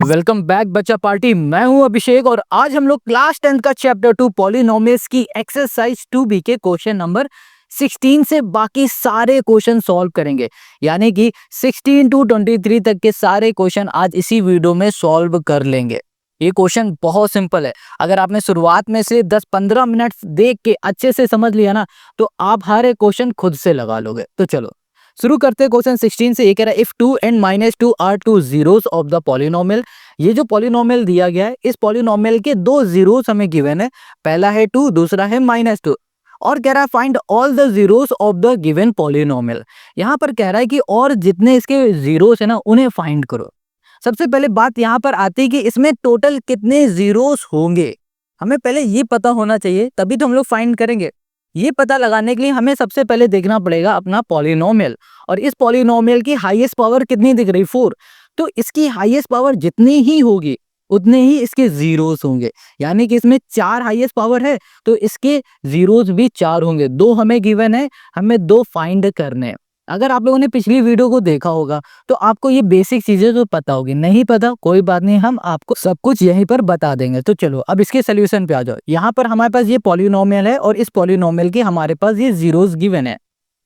Welcome back बच्चा party. मैं हूं अभिषेक और आज हम लोग क्लास 10 का चैप्टर 2 पॉलिनोमियल्स की एक्सरसाइज 2B के क्वेश्चन नंबर 16 से बाकी सारे क्वेश्चन सॉल्व करेंगे। यानी कि 16 to 23 तक के सारे क्वेश्चन आज इसी वीडियो में सॉल्व कर लेंगे। ये क्वेश्चन बहुत सिंपल है। अगर आपने शुरुआत में से 10-15 मिनट देख के अच्छे से समझ लिया ना तो आप हर एक क्वेश्चन खुद से लगा लोगे। तो चलो शुरू करते हैं। क्वेश्चन 16 से ये कह रहा है if 2 and -2 are two zeros of the polynomial. ये जो पॉलिनोमियल दिया गया है इस पॉलिनोमियल के दो जीरोस हमें गिवन है। पहला है 2, दूसरा है -2 और कह रहा है find all the zeros of the given polynomial. यहाँ पर कह रहा है कि और जितने इसके जीरोस है ना उन्हें फाइंड करो। सबसे पहले बात यहाँ पर आती है कि इसमें टोटल कितने जीरोस होंगे। हमें पहले ये पता होना चाहिए तभी तो हम लोग फाइंड करेंगे। ये पता लगाने के लिए हमें सबसे पहले देखना पड़ेगा अपना पॉलिनोमियल। और इस पॉलिनोमियल की हाईएस्ट पावर कितनी दिख रही, 4। तो इसकी हाईएस्ट पावर जितनी ही होगी उतने ही इसके जीरोस होंगे। यानी कि इसमें 4 हाईएस्ट पावर है तो इसके जीरोस भी 4 होंगे। 2 हमें गिवन है, हमें 2 फाइंड करने हैं। अगर आप लोगों ने पिछली वीडियो को देखा होगा तो आपको ये बेसिक चीजें तो पता होगी। नहीं पता कोई बात नहीं, हम आपको सब कुछ यहीं पर बता देंगे। तो चलो अब इसके सोल्यूशन पे आ जाओ। यहाँ पर हमारे पास ये पॉलिनोमियल है और इस पॉलिनोमियल के हमारे पास ये जीरोस गिवन है।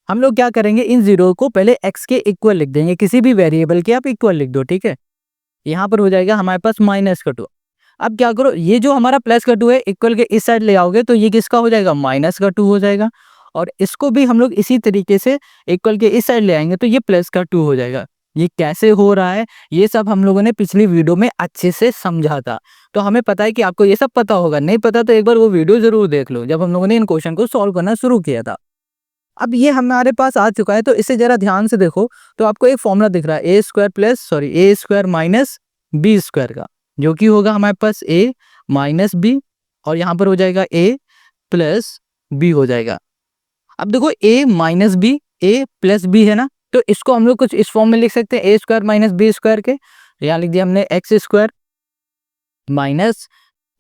हम लोग क्या करेंगे, इन जीरो को पहले x के इक्वल लिख देंगे। किसी भी वेरिएबल के आप इक्वल लिख दो, ठीक है। यहाँ पर हो जाएगा हमारे पास -2। अब क्या करो, ये जो हमारा +2 है इक्वल के इस साइड ले आओगे तो ये किसका हो जाएगा, -2 हो जाएगा। और इसको भी हम लोग इसी तरीके से इक्वल के इस साइड ले आएंगे तो ये +2 हो जाएगा। ये कैसे हो रहा है ये सब हम लोगों ने पिछली वीडियो में अच्छे से समझा था। तो हमें पता है कि आपको ये सब पता होगा। नहीं पता तो एक बार वो वीडियो जरूर देख लो जब हम लोगों ने इन क्वेश्चन को सॉल्व करना शुरू किया था। अब ये हमारे पास आ चुका है तो इसे जरा ध्यान से देखो तो आपको एक फॉर्मूला दिख रहा है ए स्क्वायर माइनस बी स्क्वायर का, जो कि होगा हमारे पास a माइनस बी और यहाँ पर हो जाएगा a प्लस बी हो जाएगा। अब देखो a minus b a plus b है ना, तो इसको हम लोग कुछ इस फॉर्म में लिख सकते हैं a square minus b square के। यहाँ लिख दिया हमने एक्स स्क्वायर माइनस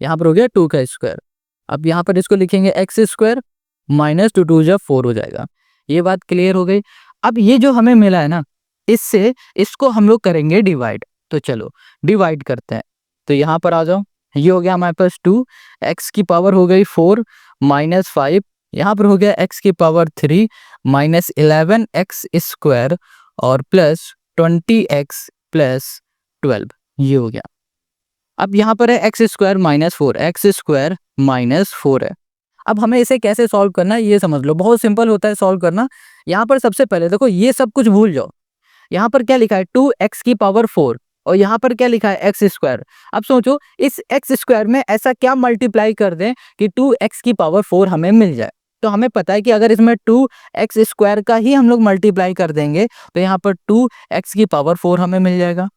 यहाँ पर हो गया 2 का स्क्वायर। अब यहाँ पर इसको लिखेंगे एक्स स्क्वायर माइनस 2 2 जा 4 हो जाएगा। ये बात क्लियर हो गई। अब ये जो हमें मिला है ना इससे इसको हम लोग करेंगे डिवाइड। तो चलो डिवाइड करते हैं। तो यहाँ पर आ जाओ, ये हो गया हमारे पास 2, एक्स की पावर हो गई 4 माइनस 5, यहाँ पर हो गया एक्स की पावर 3 माइनस 11 एक्स स्क्वायर और प्लस 20x प्लस 12, ये हो गया। अब यहाँ पर है एक्स स्क्वायर माइनस 4 है। अब हमें इसे कैसे सॉल्व करना है ये समझ लो, बहुत सिंपल होता है सॉल्व करना। यहाँ पर सबसे पहले देखो ये सब कुछ भूल जाओ। यहाँ पर क्या लिखा है 2x की पावर 4 और यहाँ पर क्या लिखा है एक्स स्क्वायर। अब सोचो इस एक्स स्क्वायर में ऐसा क्या मल्टीप्लाई कर दें कि 2x की पावर 4 हमें मिल जाए। तो हमें पता है कि अगर इसमें 2x स्क्वायर का ही हम लोग मल्टीप्लाई कर देंगे तो यहाँ पर 2x की पावर 4 हमें मिल जाएगा।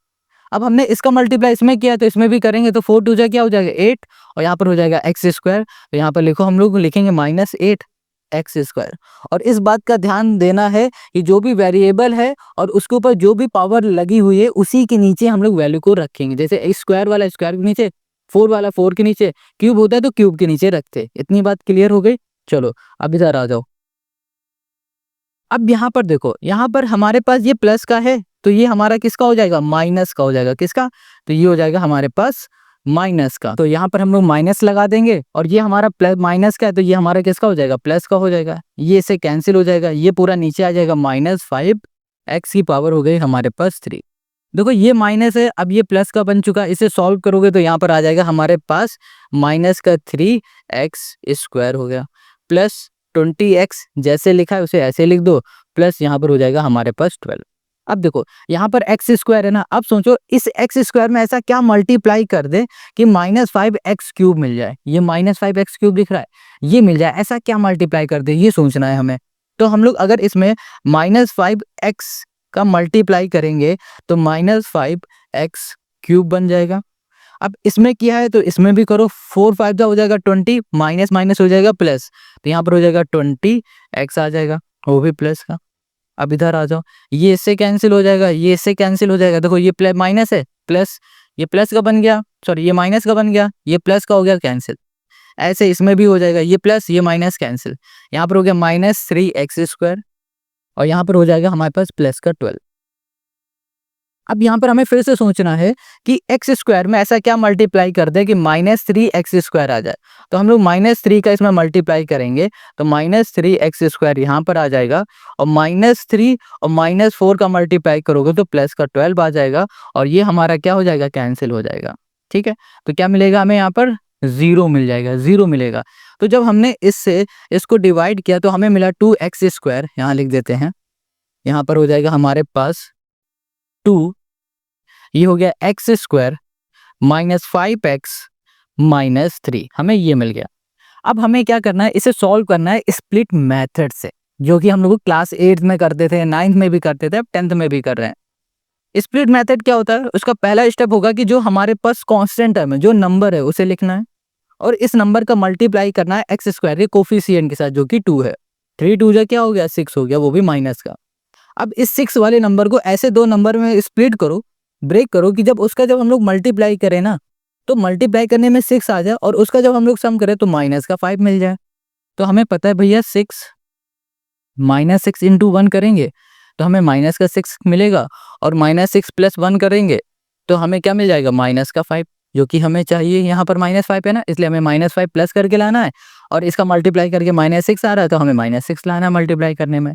अब हमने इसका मल्टीप्लाई इसमें किया तो इसमें भी करेंगे तो 4 2 जा क्या हो जाएगा 8 और यहाँ पर हो जाएगा एक्स स्क्वायर। तो यहाँ पर लिखो हम लोग लिखेंगे -8 एक्स स्क्वायर। और इस बात का ध्यान देना है कि जो भी वेरिएबल है और उसके ऊपर जो भी पावर लगी हुई है उसी के नीचे हम लोग वैल्यू को रखेंगे। जैसे स्क्वायर वाला स्क्वायर के नीचे, 4 वाला 4 के नीचे, क्यूब होता है तो क्यूब के नीचे रखते। इतनी बात क्लियर हो गई। चलो अब इधर आ जाओ। अब यहाँ पर देखो, यहाँ पर हमारे पास ये प्लस का है तो ये हमारा किसका हो जाएगा, माइनस का हो जाएगा। किसका, तो ये हो जाएगा हमारे पास माइनस का। तो यहाँ पर हम लोग माइनस लगा देंगे और ये हमारा प्लस माइनस का है तो ये हमारा किसका हो जाएगा, प्लस का हो जाएगा। ये इसे कैंसिल हो जाएगा, ये पूरा नीचे आ जाएगा -5 एक्स की पावर हो गई हमारे पास 3। देखो ये माइनस है, अब ये प्लस का बन चुका। इसे सॉल्व करोगे तो यहाँ पर आ जाएगा हमारे पास -3 एक्स स्क्वायर हो गया प्लस 20x जैसे लिखा है उसे ऐसे लिख दो प्लस यहाँ पर हो जाएगा हमारे पास 12। अब देखो यहाँ पर एक्स स्क्वायर है ना, अब सोचो इस एक्स स्क्वायर में ऐसा क्या मल्टीप्लाई कर दे कि -5x³ मिल जाए। ये -5x³ दिख रहा है, ये मिल जाए, ऐसा क्या मल्टीप्लाई कर दे ये सोचना है हमें। तो हम लोग अगर इसमें -5x का मल्टीप्लाई करेंगे तो -5x³ बन जाएगा। अब इसमें किया है तो इसमें भी करो, 4 5 हो जाएगा 20, माइनस माइनस हो जाएगा प्लस, तो यहाँ पर हो जाएगा 20x आ जाएगा, वो भी प्लस का। अब इधर आ जाओ, ये इससे कैंसिल हो जाएगा, ये इससे कैंसिल हो जाएगा। देखो ये प्लस माइनस है प्लस, ये प्लस का बन गया, सॉरी ये माइनस का बन गया, ये प्लस का हो गया कैंसिल। ऐसे इसमें भी हो जाएगा, ये प्लस ये माइनस कैंसिल। यहाँ पर हो गया -3x² और यहाँ पर हो जाएगा हमारे पास प्लस का 12। अब यहाँ पर हमें फिर से सोचना है कि एक्स स्क्वायर में ऐसा क्या मल्टीप्लाई कर दे कि -3x² आ जाए। तो हम लोग -3 का इसमें मल्टीप्लाई करेंगे तो -3x² यहाँ पर आ जाएगा, और -3 और -4 का मल्टीप्लाई करोगे तो प्लस का 12 आ जाएगा, और ये हमारा क्या हो जाएगा, कैंसिल हो जाएगा। ठीक है, तो क्या मिलेगा हमें यहाँ पर, 0 मिल जाएगा, 0 मिलेगा। तो जब हमने इससे इसको डिवाइड किया तो हमें मिला 2x², यहाँ लिख देते हैं, यहाँ पर हो जाएगा हमारे पास 2, ये हो गया x² -5x -3, हमें ये मिल गया। अब हमें क्या करना है, इसे सॉल्व करना है स्प्लिट मेथड से, जो कि हम लोग क्लास 8 में करते थे, 9th में भी करते थे, अब 10th में भी कर रहे हैं। स्प्लिट मेथड क्या होता है, उसका पहला स्टेप होगा कि जो हमारे पास कांस्टेंट टर्म है, जो नंबर है उसे लिखना है, और इस नंबर का मल्टीप्लाई करना है x² के कोफिशिएंट के साथ, जो कि 2 है। 3 2 जा क्या हो गया, 6 हो गया, वो भी माइनस का। अब इस 6 वाले नंबर को ऐसे दो नंबर में स्प्लिट करो, ब्रेक करो, कि जब हम लोग मल्टीप्लाई करें ना, तो मल्टीप्लाई करने में 6 आ जाए, और उसका जब हम लोग सम करें तो माइनस का 5 मिल जाए। तो हमें पता है भैया 6 -6 इंटू 1 करेंगे तो हमें माइनस का 6 मिलेगा, और -6 + 1 करेंगे तो हमें क्या मिल जाएगा, माइनस का 5, जो कि हमें चाहिए। यहाँ पर -5 है ना, इसलिए हमें -5 प्लस करके लाना है, और इसका मल्टीप्लाई करके -6 आ रहा है, तो हमें -6 लाना है मल्टीप्लाई करने में।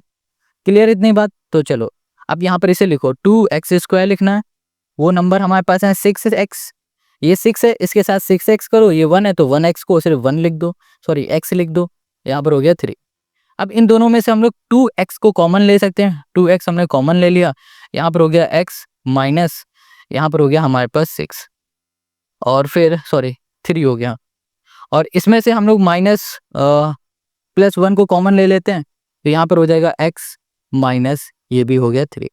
क्लियर इतनी बात? तो चलो अब यहाँ पर इसे लिखो, 2x² लिखना है, वो नंबर हमारे पास है 6x, ये 6 है, इसके साथ 6x करो, ये 1 है तो 1x को सिर्फ 1 लिख दो, सॉरी x लिख दो, यहाँ पर हो गया 3। अब इन दोनों में से हम लोग 2x को कॉमन ले सकते हैं, 2x हमने कॉमन ले लिया, यहाँ पर हो गया x माइनस, यहाँ पर हो गया हमारे पास 6, और फिर सॉरी 3 हो गया, और इसमें से हम लोग +1 को कॉमन ले लेते हैं, तो यहाँ पर हो जाएगा x माइनस, ये भी हो गया 3।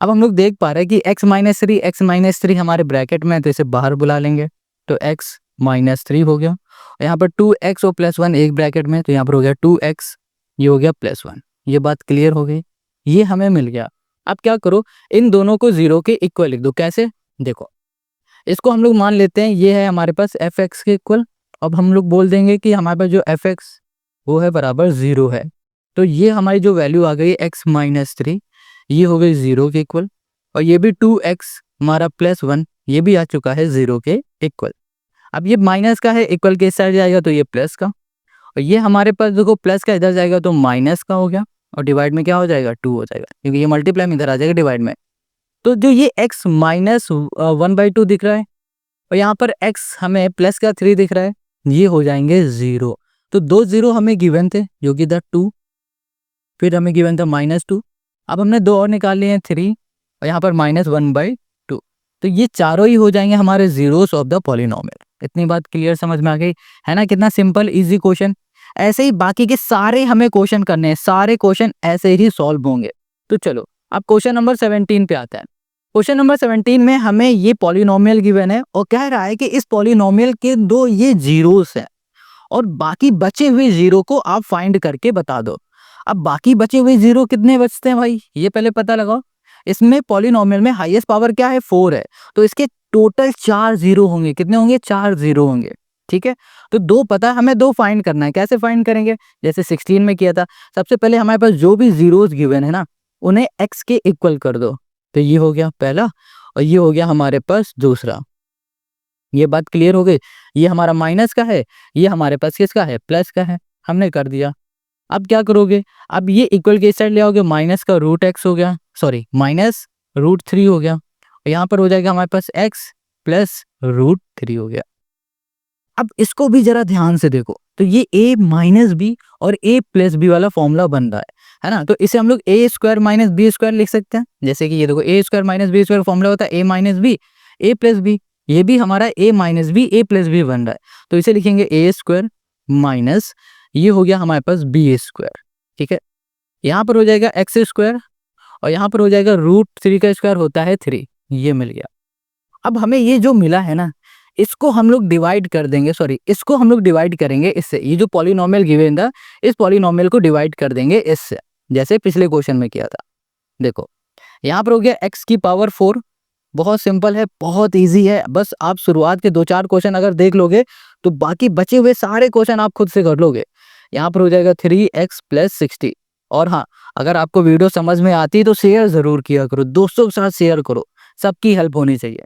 अब हम लोग देख पा रहे हैं कि x -3 हमारे ब्रैकेट में है, तो इसे बाहर बुला लेंगे, तो x -3 हो गया, और यहाँ पर 2x और +1 एक ब्रैकेट में, तो यहाँ पर हो गया 2x, ये हो गया +1। ये बात क्लियर हो गई, ये हमें मिल गया। अब क्या करो, इन दोनों को 0 के इक्वल लिख दो। कैसे, देखो, इसको हम लोग मान लेते हैं ये है हमारे पास fx के इक्वल। अब हम लोग बोल देंगे कि हमारे पास जो fx वो है बराबर 0 है, तो ये हमारी जो वैल्यू आ गई x -3, ये हो गई 0 के इक्वल, और ये भी 2x हमारा +1, ये भी आ चुका है 0 के इक्वल। अब ये माइनस का है, इक्वल के इस साइड जाएगा तो ये प्लस का, और ये हमारे पास देखो प्लस का इधर जाएगा तो माइनस का हो गया, और डिवाइड में क्या हो जाएगा, 2 हो जाएगा, क्योंकि ये मल्टीप्लाई में इधर आ जाएगा डिवाइड में। तो जो ये x -1/2 दिख रहा है, और यहाँ पर x हमें प्लस का 3 दिख रहा है, ये हो जाएंगे 0। तो 2 0 हमें गिवन थे, जो कि इधर 2, फिर हमें गिवन था -2, अब हमने 2 और निकाल लिए हैं 3, और यहाँ पर -1/2, तो ये चारों ही हो जाएंगे हमारे जीरोस ऑफ द पॉलिनोमियल। इतनी बात क्लियर समझ में आ गई है ना? कितना सिंपल इजी क्वेश्चन। ऐसे ही बाकी के सारे हमें क्वेश्चन करने हैं, सारे क्वेश्चन ऐसे ही सॉल्व होंगे। तो चलो अब क्वेश्चन नंबर 17 पे आता है। क्वेश्चन नंबर 17 में हमें ये पॉलिनोमियल गिवन है, और कह रहा है कि इस पॉलिनोमियल के दो ये जीरोस हैं, और बाकी बचे हुए जीरो को आप फाइंड करके बता दो। अब बाकी बचे हुए जीरो कितने बचते हैं भाई, ये पहले पता लगाओ। इसमें पॉलिनोमियल में हाईएस्ट पावर क्या है, 4 है, तो इसके टोटल 4 जीरो होंगे। कितने होंगे, 4 जीरो होंगे। ठीक है, तो 2 पता है, हमें 2 फाइंड करना है। कैसे फाइंड करेंगे, जैसे 16 में किया था। सबसे पहले हमारे पास जो भी जीरोस गिवन है ना, उन्हें x के इक्वल कर दो। तो ये हो गया पहला, और ये हो गया हमारे पास दूसरा। ये बात क्लियर हो गई। ये हमारा माइनस का है, ये हमारे पास किसका है, प्लस का है। हमने कर दिया। अब क्या करोगे, अब ये इक्वल के इस साइड ले आओगे, माइनस का √x हो गया, सॉरी -√3 हो गया, यहाँ पर हो जाएगा हमारे पास x प्लस √3 हो गया। अब इसको भी जरा ध्यान से देखो, तो ये a माइनस बी और a प्लस बी वाला फॉर्मूला बन रहा है ना? तो इसे हम लोग a square minus b square लिख सकते हैं। जैसे कि ये देखो, a square minus b square formula होता है a minus b, a plus b, ये भी हमारा a minus b a plus b बन रहा है, तो इसे लिखेंगे a स्क्वायर माइनस, ये हो गया हमारे पास बी स्क्वायर। ठीक है, यहाँ पर हो जाएगा एक्स स्क्वायर, और यहाँ पर हो जाएगा √3 का स्क्वायर होता है 3, ये मिल गया। अब हमें ये जो मिला है ना, इसको हम लोग डिवाइड कर देंगे, सॉरी इसको हम लोग डिवाइड करेंगे इससे। ये जो पॉलिनोमियल गिवन था, इस पॉलिनोमियल को डिवाइड कर देंगे इससे, जैसे पिछले क्वेश्चन में किया था। देखो यहाँ पर हो गया x की पावर 4। बहुत सिंपल है, बहुत इजी है। बस आप शुरुआत के 2-4 क्वेश्चन अगर देख लोगे तो बाकी बचे हुए सारे क्वेश्चन आप खुद से कर लोगे। यहाँ पर हो जाएगा 3x प्लस 60। और हाँ, अगर आपको वीडियो समझ में आती है तो शेयर जरूर किया करो, दोस्तों के साथ शेयर करो। सबकी हेल्प होनी चाहिए।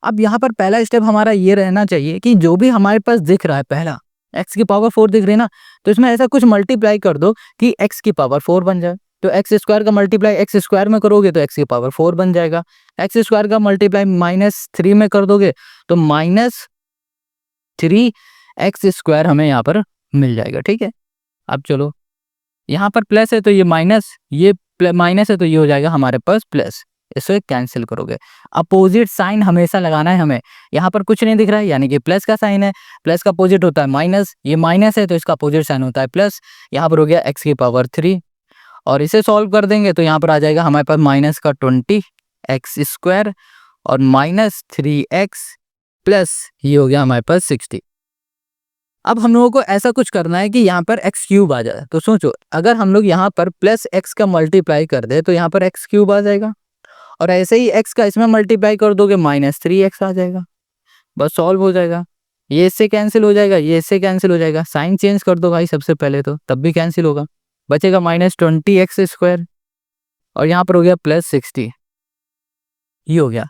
अब यहाँ पर पहला स्टेप हमारा ये रहना चाहिए कि जो भी हमारे पास दिख रहा है पहला x की पावर 4 दिख रही है ना, तो इसमें ऐसा कुछ मल्टीप्लाई कर दो कि x की पावर 4 बन जाए। तो एक्स स्क्वायर का मल्टीप्लाई एक्स स्क्वायर में करोगे तो x की पावर 4 बन जाएगा। एक्स स्क्वायर का मल्टीप्लाई -3 में कर दोगे तो -3x² हमें यहाँ पर मिल जाएगा। ठीक है, अब चलो यहाँ पर प्लस है तो ये माइनस, ये माइनस है तो ये हो जाएगा हमारे पास प्लस। इसे कैंसिल करोगे। अपोजिट साइन हमेशा लगाना है हमें। यहाँ पर कुछ नहीं दिख रहा है यानी कि प्लस का साइन है, प्लस का अपोजिट होता है माइनस, ये माइनस है तो इसका अपोजिट साइन होता है प्लस। यहाँ पर हो गया x की पावर 3 और इसे सॉल्व कर देंगे तो यहाँ पर आ जाएगा हमारे पास -20x² और -3x प्लस ये हो गया हमारे पास 60। अब हम लोगों को ऐसा कुछ करना है कि यहाँ पर x³ आ जाए। तो सोचो अगर हम लोग यहाँ पर प्लस x का मल्टीप्लाई कर दे तो यहाँ पर x³ आ जाएगा और ऐसे ही x का इसमें मल्टीप्लाई कर दोगे -3x आ जाएगा। बस सॉल्व हो जाएगा। ये इससे कैंसिल हो जाएगा, ये इससे कैंसिल हो जाएगा। साइन चेंज कर दो भाई सबसे पहले तो, तब भी कैंसिल होगा। बचेगा -20x² और यहाँ पर हो गया +60। ये हो गया।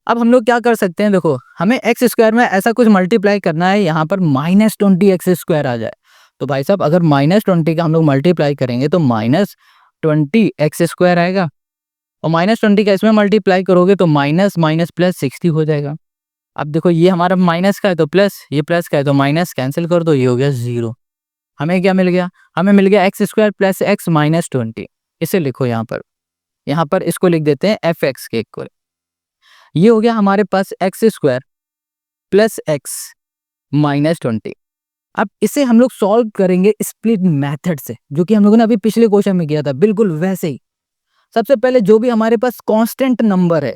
अब हम लोग क्या कर सकते हैं, देखो हमें x² में ऐसा कुछ मल्टीप्लाई करना है यहाँ पर -20x² आ जाए। तो भाई साहब अगर -20 का हम लोग मल्टीप्लाई करेंगे तो -20x² आएगा और -20 का इसमें मल्टीप्लाई करोगे तो माइनस माइनस प्लस 60 हो जाएगा। अब देखो ये हमारा माइनस का है तो प्लस, ये प्लस का है तो माइनस, कैंसिल कर दो, ये हो गया 0। हमें क्या मिल गया, हमें मिल गया x² + x -20। इसे लिखो यहाँ पर इसको लिख देते हैं fx के इक्वल। ये हो गया हमारे पास x² + x -20। अब इसे हम लोग सॉल्व करेंगे स्प्लिट मेथड से, जो कि हम लोगों ने अभी पिछले क्वेश्चन में किया था, बिल्कुल वैसे ही। सबसे पहले जो भी हमारे पास कांस्टेंट नंबर है,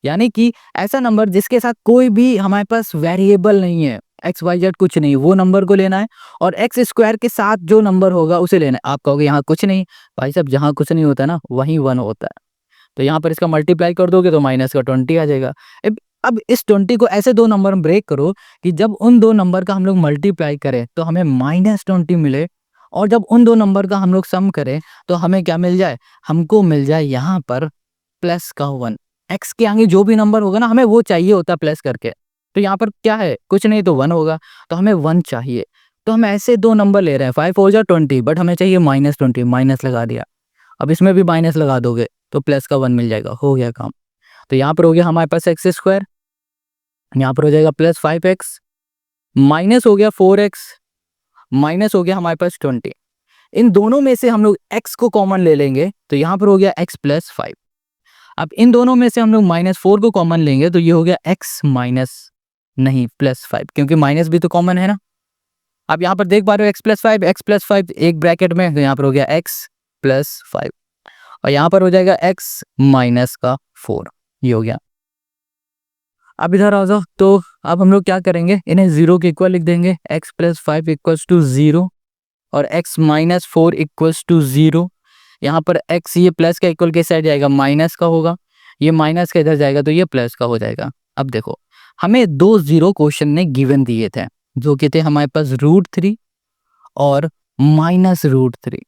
यानी कि ऐसा नंबर जिसके साथ कोई भी हमारे पास वेरिएबल नहीं है, एक्स वाई जेड कुछ नहीं, वो नंबर को लेना है और x² के साथ जो नंबर होगा उसे लेना है। आप कहोगे यहाँ कुछ नहीं, भाई साहब जहाँ कुछ नहीं होता ना वहीं 1 होता है। तो यहाँ पर इसका मल्टीप्लाई कर दोगे तो -20 आ जाएगा। अब इस 20 को ऐसे दो नंबर में ब्रेक करो कि जब उन दो नंबर का हम लोग मल्टीप्लाई करें तो हमें -20 मिले और जब उन दो नंबर का हम लोग सम करें तो हमें क्या मिल जाए, हमको मिल जाए यहाँ पर प्लस का 1। एक्स के आगे जो भी नंबर होगा ना हमें वो चाहिए होता प्लस करके। तो यहाँ पर क्या है, कुछ नहीं तो 1 होगा, तो हमें 1 चाहिए। तो हम ऐसे दो नंबर ले रहे हैं, 5 4 जा 20, बट हमें चाहिए -20, माइनस लगा दिया। अब इसमें भी माइनस लगा दोगे तो प्लस का 1 मिल जाएगा, हो गया काम। तो यहाँ पर हो गया हमारे पास x², यहाँ पर हो जाएगा +5x, माइनस हो गया 4x, माइनस हो गया हमारे पास 20। इन दोनों में से हम लोग x को कॉमन ले लेंगे तो यहाँ पर हो गया x + 5। अब इन दोनों में से हम लोग -4 को कॉमन लेंगे तो ये हो गया x नहीं +5, क्योंकि माइनस भी तो कॉमन है ना। अब यहाँ पर देख पा रहे हो x + 5 एक ब्रैकेट में, तो यहाँ पर हो गया x + 5 और यहाँ पर हो जाएगा x - 4। ये हो गया। अब इधर आ जाओ, तो अब हम लोग क्या करेंगे, इन्हें 0 के इक्वल लिख देंगे। x + 5 = 0 और x - 4 = 0। यहाँ पर x ये प्लस का इक्वल के साइड जाएगा, माइनस का होगा, ये माइनस का इधर जाएगा तो ये प्लस का हो जाएगा। अब देखो हमें 2 0 क्वेश्चन ने गिवन दिए थे, जो कि थे हमारे पास √3 और -√3।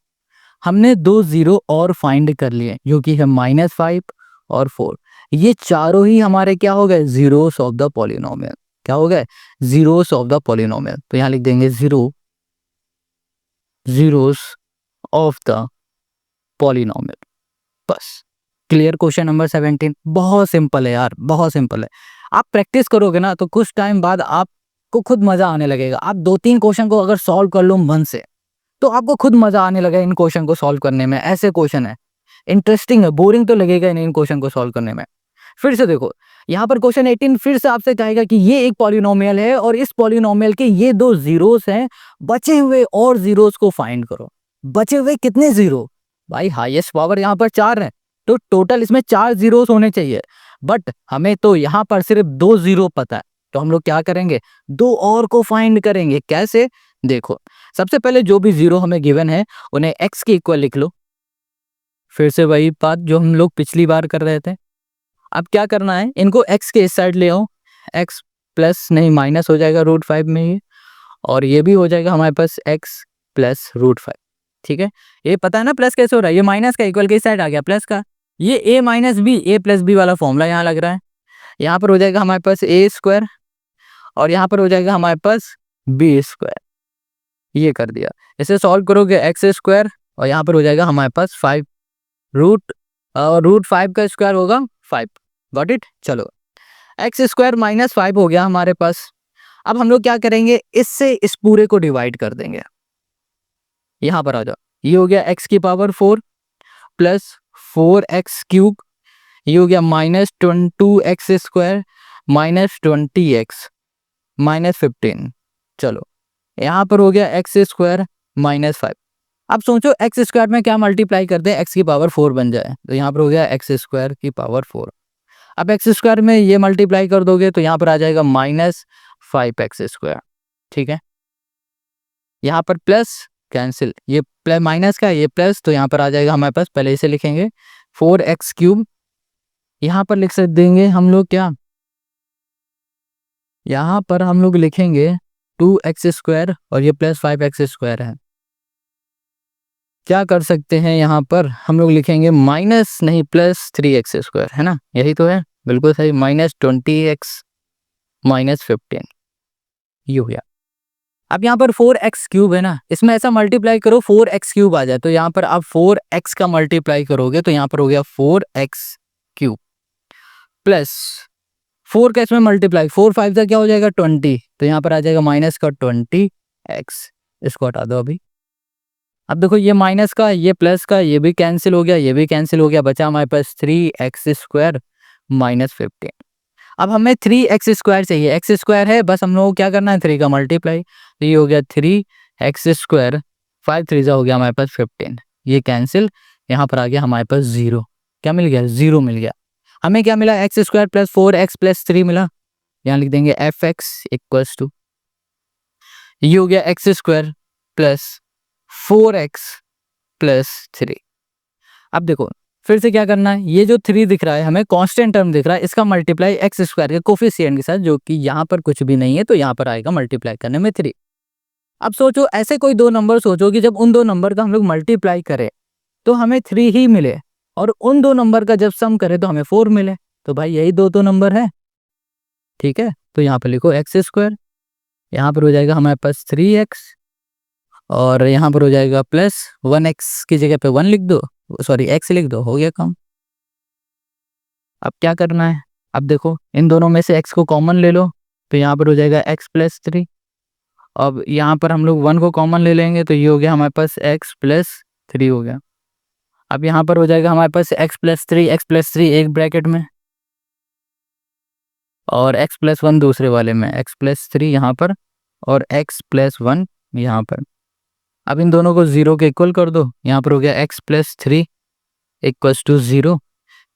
हमने 2 0 और फाइंड कर लिए, जो कि है -5 और 4। ये चारों ही हमारे क्या हो गए, जीरोस ऑफ द पॉलिनोमियल। क्या हो गए, जीरोस ऑफ द पॉलिनोमियल। तो यहाँ लिख देंगे जीरोस ऑफ द पॉलिनोमियल। बस क्लियर। क्वेश्चन नंबर 17 बहुत सिंपल है यार, बहुत सिंपल है। आप प्रैक्टिस करोगे ना तो कुछ टाइम बाद आपको खुद मजा आने लगेगा। आप 2-3 क्वेश्चन को अगर सॉल्व कर लो मन से तो आपको खुद मजा आने लगेगा इन क्वेश्चन को सॉल्व करने में। ऐसे क्वेश्चन है, इंटरेस्टिंग है, बोरिंग तो लगेगा इन क्वेश्चन को सॉल्व करने में। फिर से देखो यहाँ पर क्वेश्चन 18 फिर से आपसे कहेगा कि ये एक पॉलिनोमियल है और इस पॉलिनोमियल के ये 2 जीरोस हैं, बचे हुए और जीरोस को फाइंड करो। बचे हुए कितने जीरो, भाई हाईएस्ट पावर यहाँ पर 4 है तो टोटल इसमें 4 जीरोस होने चाहिए, बट हमें तो यहाँ पर सिर्फ 2 जीरो पता है। तो हम लोग क्या करेंगे, 2 और को फाइंड करेंगे। कैसे, देखो सबसे पहले जो भी जीरो हमें गिवन है उन्हें x के इक्वल लिख लो। फिर से वही बात जो हम लोग पिछली बार कर रहे थे। अब क्या करना है, इनको x के इस साइड ले आओ, x प्लस नहीं माइनस हो जाएगा √5 में ये, और ये भी हो जाएगा हमारे पास x + √5। ठीक है, ये पता है ना प्लस कैसे हो रहा है, ये माइनस का इक्वल के इस साइड आ गया प्लस का, ये a minus b, a plus b वाला फॉर्मूला यहाँ लग रहा है। यहाँ पर हो जाएगा हमारे पास a स्क्वायर और यहाँ पर हो जाएगा हमारे पास b स्क्वायर। ये कर दिया। इसे सॉल्व करोगे एक्स स्क्वायर और यहाँ पर हो जाएगा हमारे पास 5 रूट, और रूट 5 का स्क्वायर होगा 5। Got it. चलो एक्स स्क्वायर माइनस 5 हो गया हमारे पास। अब हम लोग क्या करेंगे, इससे इस पूरे को डिवाइड कर देंगे। यहाँ पर आ जाओ, ये हो गया एक्स की पावर 4 प्लस 4x³ ये हो गया minus 2x square minus 20x minus 15। चलो यहाँ पर हो गया एक्स स्क्वायर माइनस 5। अब सोचो एक्स स्क्वायर में क्या मल्टीप्लाई कर दे, एक्स की पावर 4 बन जाए, तो यहाँ पर हो गया एक्स स्क्वायर की पावर 4। अब एक्स स्क्वायर में ये मल्टीप्लाई कर दोगे तो यहाँ पर आ जाएगा माइनस 5x स्क्वायर। ठीक है, यहाँ पर प्लस कैंसिल, ये प्लस माइनस का ये प्लस, तो यहाँ पर आ जाएगा हमारे पास, पहले इसे लिखेंगे 4x³। यहाँ पर लिख सकते देंगे हम लोग क्या, यहाँ पर हम लोग लिखेंगे 2x स्क्वायर और ये प्लस 5x स्क्वायर है। क्या कर सकते हैं, यहाँ पर हम लोग लिखेंगे माइनस नहीं प्लस 3x स्क्वायर, है ना, यही तो है, बिल्कुल सही, माइनस 20x माइनस 15। ये हो गया। अब यहाँ पर 4x³ है ना, इसमें ऐसा मल्टीप्लाई करो 4x³ आ जाए, तो यहाँ पर आप 4x का मल्टीप्लाई करोगे तो यहाँ पर हो गया 4x³ प्लस 4 का इसमें मल्टीप्लाई, 4 5 का क्या हो जाएगा 20, तो यहाँ पर आ जाएगा माइनस का 20x। इसको हटा दो अभी। अब देखो ये माइनस का ये प्लस का ये भी कैंसिल हो गया, ये भी कैंसिल हो गया, बचा हमारे पास 3x स्क्वायर माइनस 15। अब हमें 3x स्क्वायर चाहिए, एक्स स्क्वायर है, बस हम लोग को क्या करना है 3 का मल्टीप्लाई, तो ये हो गया 3x स्क्वायर 5 3 हो गया हमारे पास 15। ये कैंसिल, यहाँ पर आ गया हमारे पास 0। क्या मिल गया, 0 मिल गया। हमें क्या मिला, x square plus 4x plus 3 मिला। यहाँ लिख देंगे fx इक्वल्स टू, ये हो गया x square plus 4x plus 3। अब देखो फिर से क्या करना है, ये जो 3 दिख रहा है हमें कांस्टेंट टर्म दिख रहा है, इसका मल्टीप्लाई एक्स स्क्वायर के कोफिशिएंट के साथ, जो कि यहाँ पर कुछ भी नहीं है, तो यहाँ पर आएगा मल्टीप्लाई करने में 3। अब सोचो ऐसे कोई दो नंबर सोचो कि जब उन दो नंबर का हम लोग मल्टीप्लाई करें तो हमें 3 ही मिले, और उन दो नंबर का जब सम करें तो हमें 4 मिले, तो भाई यही दो नंबर है। ठीक है, तो यहाँ पर लिखो एक्स स्क्वायर, यहाँ पर हो जाएगा हमारे पास 3x और यहाँ पर हो जाएगा प्लस 1x की जगह पे 1 लिख दो, सॉरी x लिख दो, हो गया काम। अब क्या करना है, अब देखो इन दोनों में से x को कॉमन ले लो, तो यहाँ पर हो जाएगा x प्लस 3। अब यहाँ पर हम लोग 1 को कॉमन ले लेंगे, तो ये हो गया हमारे पास x प्लस 3 हो गया। अब यहाँ पर हो जाएगा हमारे पास x प्लस 3 एक ब्रैकेट में और x प्लस 1 दूसरे वाले में, x प्लस 3 यहाँ पर और x प्लस 1 यहाँ पर। अब इन दोनों को 0 के इक्वल कर दो, यहाँ पर हो गया x plus 3 equals to 0,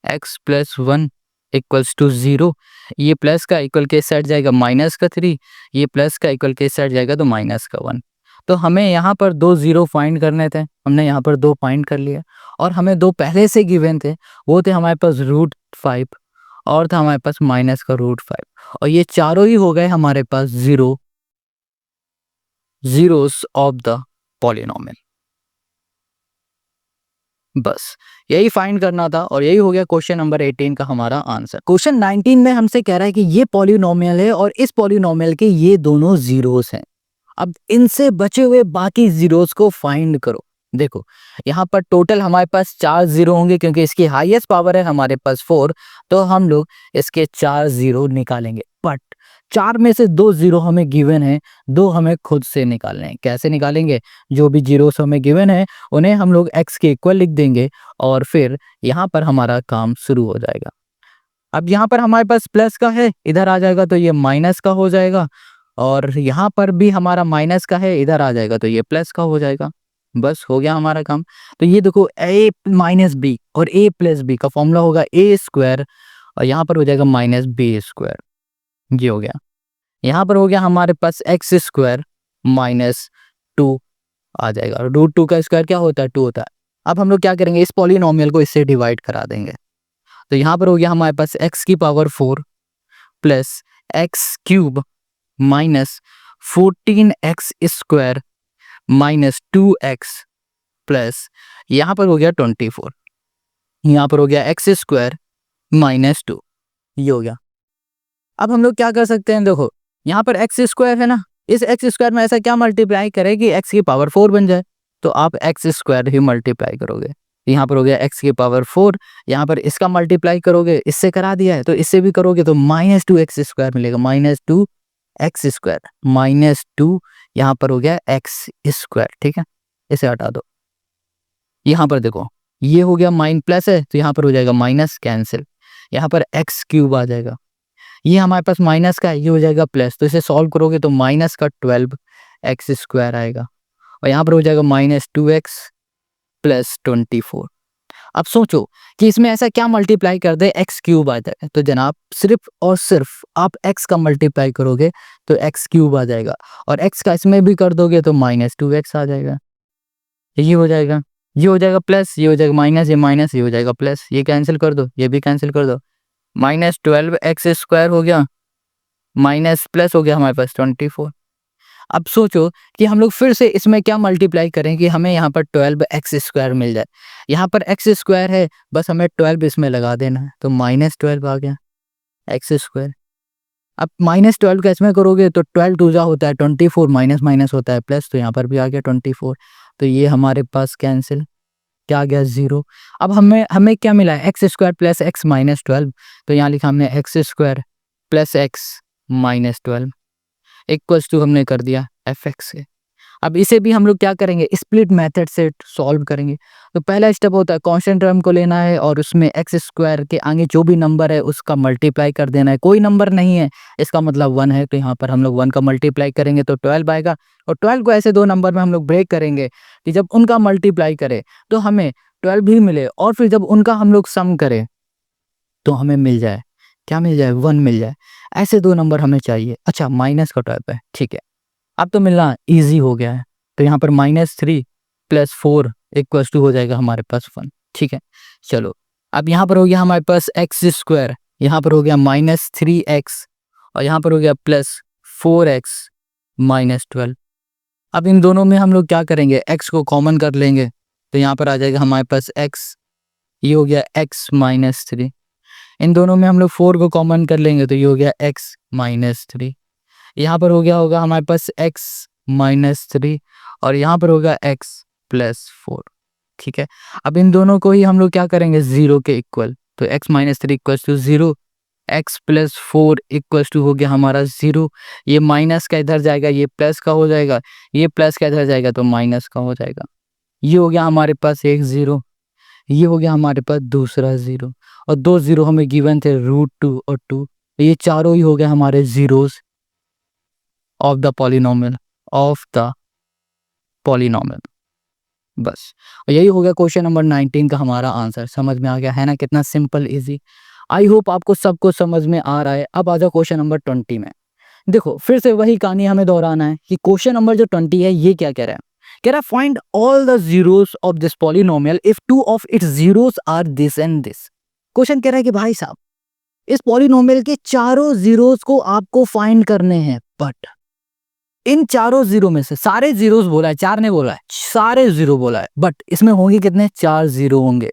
x plus 1 equals to 0। ये प्लस का इक्वल के साइड जाएगा माइनस का 3, ये प्लस का इक्वल के साइड जाएगा तो माइनस का 1। तो हमें यहाँ पर 2 0 फाइंड करने थे, हमने यहाँ पर 2 फाइंड कर लिया, और हमें 2 पहले से गिवन थे, वो थे हमारे पास √5 और था हमारे पास माइनस का √5, और ये चारों ही हो गए हमारे पास जीरोस ऑफ द पॉलिनोमियल। बस यही फाइंड करना था, और यही हो गया क्वेश्चन नंबर 18 का हमारा आंसर। क्वेश्चन 19 में हमसे कह रहा है कि ये पॉलिनोमियल है और इस पॉलिनोमियल के ये दोनों जीरोस हैं। अब इनसे बचे हुए बाकी जीरोस को फाइंड करो। देखो यहाँ पर टोटल हमारे पास 4 जीरो होंगे, क्योंकि इसकी हाईएस्ट पावर है हमारे पास 4, तो हम लोग इसके 4 जीरो निकालेंगे। बट 4 में से 2 जीरो हमें गिवन है, 2 हमें खुद से निकालने हैं। कैसे निकालेंगे, जो भी जीरोस हमें गिवन है उन्हें हम लोग x के इक्वल लिख देंगे, और फिर यहाँ पर हमारा काम शुरू हो जाएगा। अब यहाँ पर हमारे पास प्लस का है, इधर आ जाएगा तो ये माइनस का हो जाएगा, और यहाँ पर भी हमारा माइनस का है, इधर आ जाएगा तो ये प्लस का हो जाएगा। बस हो गया हमारा काम। तो ये देखो a माइनस बी और a प्लस बी का फॉर्मूला होगा a स्क्वायर, और यहाँ पर हो जाएगा माइनस बी स्क्वायर। ये हो गया। यहाँ पर हो गया हमारे पास एक्स स्क्वायर माइनस 2 आ जाएगा, और √2 का स्क्वायर क्या होता है, 2 होता है। अब हम लोग क्या करेंगे, इस पॉलिनोमियल को इससे डिवाइड करा देंगे, तो यहाँ पर हो गया हमारे पास x की power 4 plus x³ minus 14x square minus 2x plus यहाँ पर हो गया 24। यहाँ पर हो गया एक्स स्क्वायर माइनस 2, ये हो गया। अब हम लोग क्या कर सकते हैं, देखो यहाँ पर एक्स स्क्वायर है ना, इस एक्स स्क्वायर में ऐसा क्या मल्टीप्लाई करे कि एक्स की पावर 4 बन जाए, तो आप एक्स स्क्वायर ही मल्टीप्लाई करोगे। यहाँ पर हो गया एक्स की पावर 4, यहाँ पर इसका मल्टीप्लाई करोगे, इससे करा दिया है तो इससे भी करोगे तो माइनस 2 एक्स स्क्वायर मिलेगा, माइनस 2 एक्स स्क्वायर माइनस 2, यहाँ पर हो गया एक्स स्क्वायर। ठीक है, इसे हटा दो। यहाँ पर देखो ये हो गया माइन प्लस है तो यहाँ पर हो जाएगा माइनस, कैंसिल। यहाँ पर एक्स क्यूब आ जाएगा, ये हमारे पास माइनस का है, ये हो जाएगा प्लस, तो इसे सॉल्व करोगे तो माइनस का 12 एक्स स्क्वायर आएगा, और यहाँ पर हो जाएगा माइनस 2x प्लस 24। अब सोचो कि इसमें ऐसा क्या मल्टीप्लाई कर दे एक्स क्यूब आ जाए, तो जनाब सिर्फ और सिर्फ आप एक्स का मल्टीप्लाई करोगे तो एक्स क्यूब आ जाएगा, और एक्स का इसमें भी कर दोगे तो माइनस 2x आ जाएगा, ये हो जाएगा, ये हो जाएगा प्लस, ये हो जाएगा माइनस, ये माइनस, ये हो जाएगा प्लस, ये कैंसिल कर दो, ये भी कैंसिल कर दो, माइनस 12 एक्स स्क्वायर हो गया, माइनस प्लस हो गया हमारे पास 24। अब सोचो कि हम लोग फिर से इसमें क्या मल्टीप्लाई करें कि हमें यहाँ पर 12 एक्स स्क्वायर मिल जाए, यहाँ पर एक्स स्क्वायर है, बस हमें 12 इसमें लगा देना है, तो माइनस 12 आ गया एक्स स्क्वायर। अब माइनस 12 का इसमें करोगे तो 12 टू जा होता है 24, माइनस माइनस होता है प्लस, तो यहाँ पर भी आ गया 24, तो ये हमारे पास कैंसिल, क्या आ गया 0। अब हमें हमें क्या मिला है, x square plus x minus 12, तो यहाँ लिखा हमने x square plus x minus 12 equals to हमने कर दिया एफ एक्स से। अब इसे भी हम लोग क्या करेंगे, स्प्लिट मेथड से सॉल्व करेंगे। तो पहला स्टेप होता है कांस्टेंट टर्म को लेना है और उसमें एक्स स्क्वायर के आगे जो भी नंबर है उसका मल्टीप्लाई कर देना है, कोई नंबर नहीं है इसका मतलब 1 है, तो यहाँ पर हम लोग 1 का मल्टीप्लाई करेंगे तो 12 आएगा, और 12 को ऐसे दो नंबर में हम लोग ब्रेक करेंगे कि जब उनका मल्टीप्लाई करें तो हमें 12 भी मिले, और फिर जब उनका हम लोग सम करें तो हमें मिल जाए, क्या मिल जाए, 1 मिल जाए। ऐसे दो नंबर हमें चाहिए। अच्छा माइनस का 12 है, ठीक है, अब तो मिलना ईजी हो गया है, तो यहाँ पर -3 + 4 इक्वल्स टू हो जाएगा हमारे पास 1। ठीक है, चलो अब यहाँ पर हो गया हमारे पास एक्स स्क्वायर, यहाँ पर हो गया -3x, और यहाँ पर हो गया +4x -12। अब इन दोनों में हम लोग क्या करेंगे, x को कॉमन कर लेंगे, तो यहाँ पर आ जाएगा हमारे पास x, ये हो गया x -3। इन दोनों में हम लोग 4 को कॉमन कर लेंगे तो ये हो गया x -3। यहाँ पर हो गया होगा हमारे पास x -3, और यहाँ पर होगा x +4। ठीक है, अब इन दोनों को ही हम लोग क्या करेंगे, 0 के इक्वल, तो x -3 equals to 0, x +4 equals to हो गया हमारा 0। ये माइनस का इधर जाएगा, ये प्लस का हो जाएगा, ये प्लस का इधर जाएगा तो माइनस का हो जाएगा। ये हो गया हमारे पास एक 0, ये हो गया हमारे पास दूसरा 0, और दो 0 हमें गिवन थे √2 और 2, ये चारों ही हो गए हमारे zeros of the polynomial, of the polynomial. बस, और यही हो गया क्वेश्चन नंबर 19 का हमारा आंसर। समझ में आ गया है ना, कितना सिंपल इजी। आई होप आपको सब कुछ समझ में आ रहा है। अब आ जाओ क्वेश्चन नंबर 20 में। देखो फिर से वही कहानी हमें दोहराना है कि क्वेश्चन नंबर जो 20 है ये क्या कह रहा है, कह रहा है find all the zeros of this polynomial if two of its zeros are this and this. Question कह रहा है कि भाई साहब इस पॉलिनोमियल के चारों जीरोस को आपको फाइंड करने हैं, बट इन चारों जीरो में से सारे जीरोस बोला है, चार ने बोला है, सारे जीरो बोला है, बट इसमें होंगे कितने, 4 जीरो होंगे,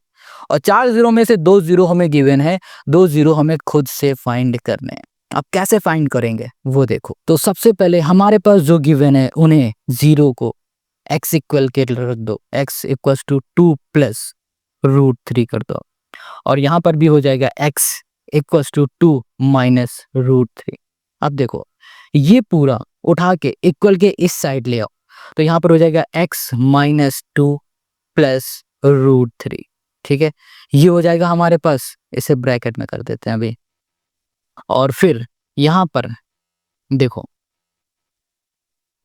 और 4 जीरो में से 2 जीरो हमें गिवन है, 2 जीरो हमें खुद से फाइंड करने हैं। अब कैसे फाइंड करेंगे वो देखो। तो सबसे पहले हमारे पास जो गिवन है उन्हें जीरो को x इक्वल के रख दो, x इक्वल्स टू 2 + √3 कर दो, और यहाँ पर भी हो जाएगा x इक्वल्स टू 2 - √3। अब देखो ये पूरा उठा के इक्वल के इस साइड ले आओ, तो यहाँ पर हो जाएगा x -2 + √3। ठीक है, ये हो जाएगा हमारे पास, इसे ब्रैकेट में कर देते हैं अभी, और फिर यहाँ पर देखो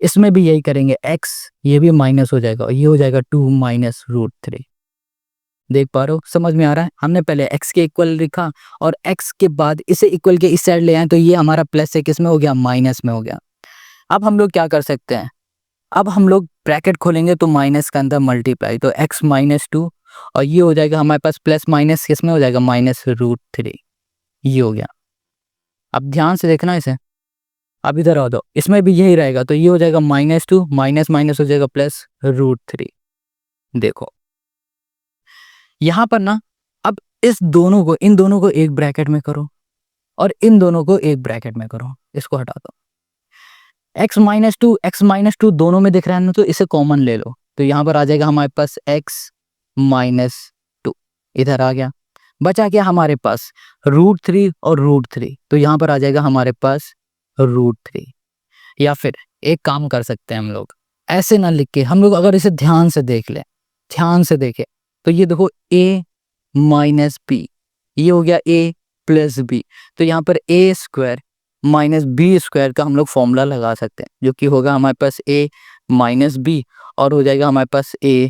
इसमें भी यही करेंगे, x ये भी माइनस हो जाएगा, और ये हो जाएगा 2 - √3। देख पा रहे हो, समझ में आ रहा है। हमने पहले x के इक्वल लिखा और x के बाद इसे इक्वल के इस साइड ले आए, तो ये हमारा प्लस है, किसमें हो गया, माइनस में हो गया। अब हम लोग क्या कर सकते हैं, अब हम लोग ब्रैकेट खोलेंगे तो माइनस का अंदर मल्टीप्लाई, तो x -2, और ये हो जाएगा हमारे पास प्लस माइनस किसमें हो जाएगा, -√3। ये हो गया। अब ध्यान से देखना इसे, अब इधर आ दो, इसमें भी यही रहेगा, तो ये हो जाएगा -2 माइनस माइनस हो जाएगा +√3। देखो यहाँ पर ना, अब इस दोनों को, इन दोनों को एक ब्रैकेट में करो और इन दोनों को एक ब्रैकेट में करो, इसको हटा दो। x-2 दोनों में दिख रहा है ना, तो इसे कॉमन ले लो, तो यहाँ पर आ जाएगा हमारे पास x-2, इधर आ गया। बचा क्या हमारे पास, √3 और √3, तो यहाँ पर आ जाएगा हमारे पास √3। या फिर एक काम कर सकते हैं हम लोग, ऐसे ना लिख के हम लोग अगर इसे ध्यान से देख लें, ध्यान से देखें, तो ये देखो a - b, ये हो गया a + b, तो यहाँ पर a² - b² का हम लोग फॉर्मूला लगा सकते हैं, जो कि होगा हमारे पास a - b और हो जाएगा हमारे पास a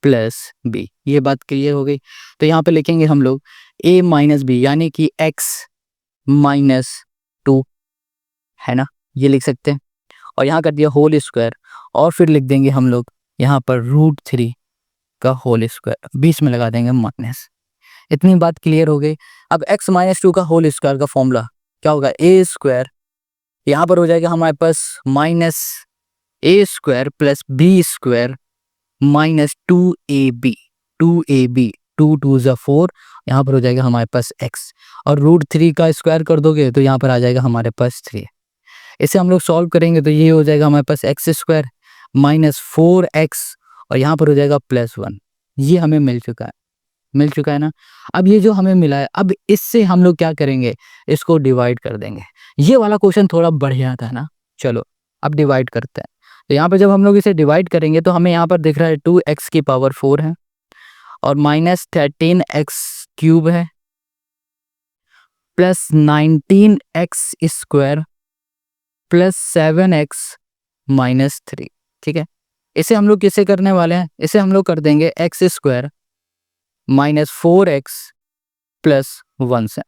+ b। ये बात क्लियर हो गई। तो यहाँ पे लिखेंगे हम लोग a - b यानी कि x-2 है ना, ये लिख सकते हैं, और यहाँ कर दिया होल स्क्वायर, और फिर लिख देंगे हम लोग यहाँ पर √3 का होल स्क्वायर, बीच में लगा देंगे माइनस। इतनी बात क्लियर हो गई। अब x - 2 का होल स्क्वायर का फॉर्मूला क्या होगा, a², यहाँ पर हो जाएगा हमारे पास -a² + b² -2ab, 2ab, 2 2 ज़ा 4, यहाँ पर हो जाएगा हमारे पास x, और √3 का स्क्वायर कर दोगे तो यहाँ पर आ जाएगा हमारे पास 3। इसे हम लोग सॉल्व करेंगे तो ये हो जाएगा हमारे पास x² - 4x, और यहाँ पर हो जाएगा +1। ये हमें मिल चुका है ना। अब ये जो हमें मिला है, अब इससे हम लोग क्या करेंगे, इसको डिवाइड कर देंगे। ये वाला क्वेश्चन थोड़ा बढ़िया था ना, चलो अब डिवाइड करते हैं। तो यहाँ पे जब हम लोग इसे डिवाइड करेंगे तो हमें यहाँ पर दिख रहा है 2x⁴ है, और -13x³ है, +19x² +7x - 3, ठीक है। इसे हम लोग किसे करने वाले हैं, इसे हम लोग कर देंगे x² - 4x + 1 से।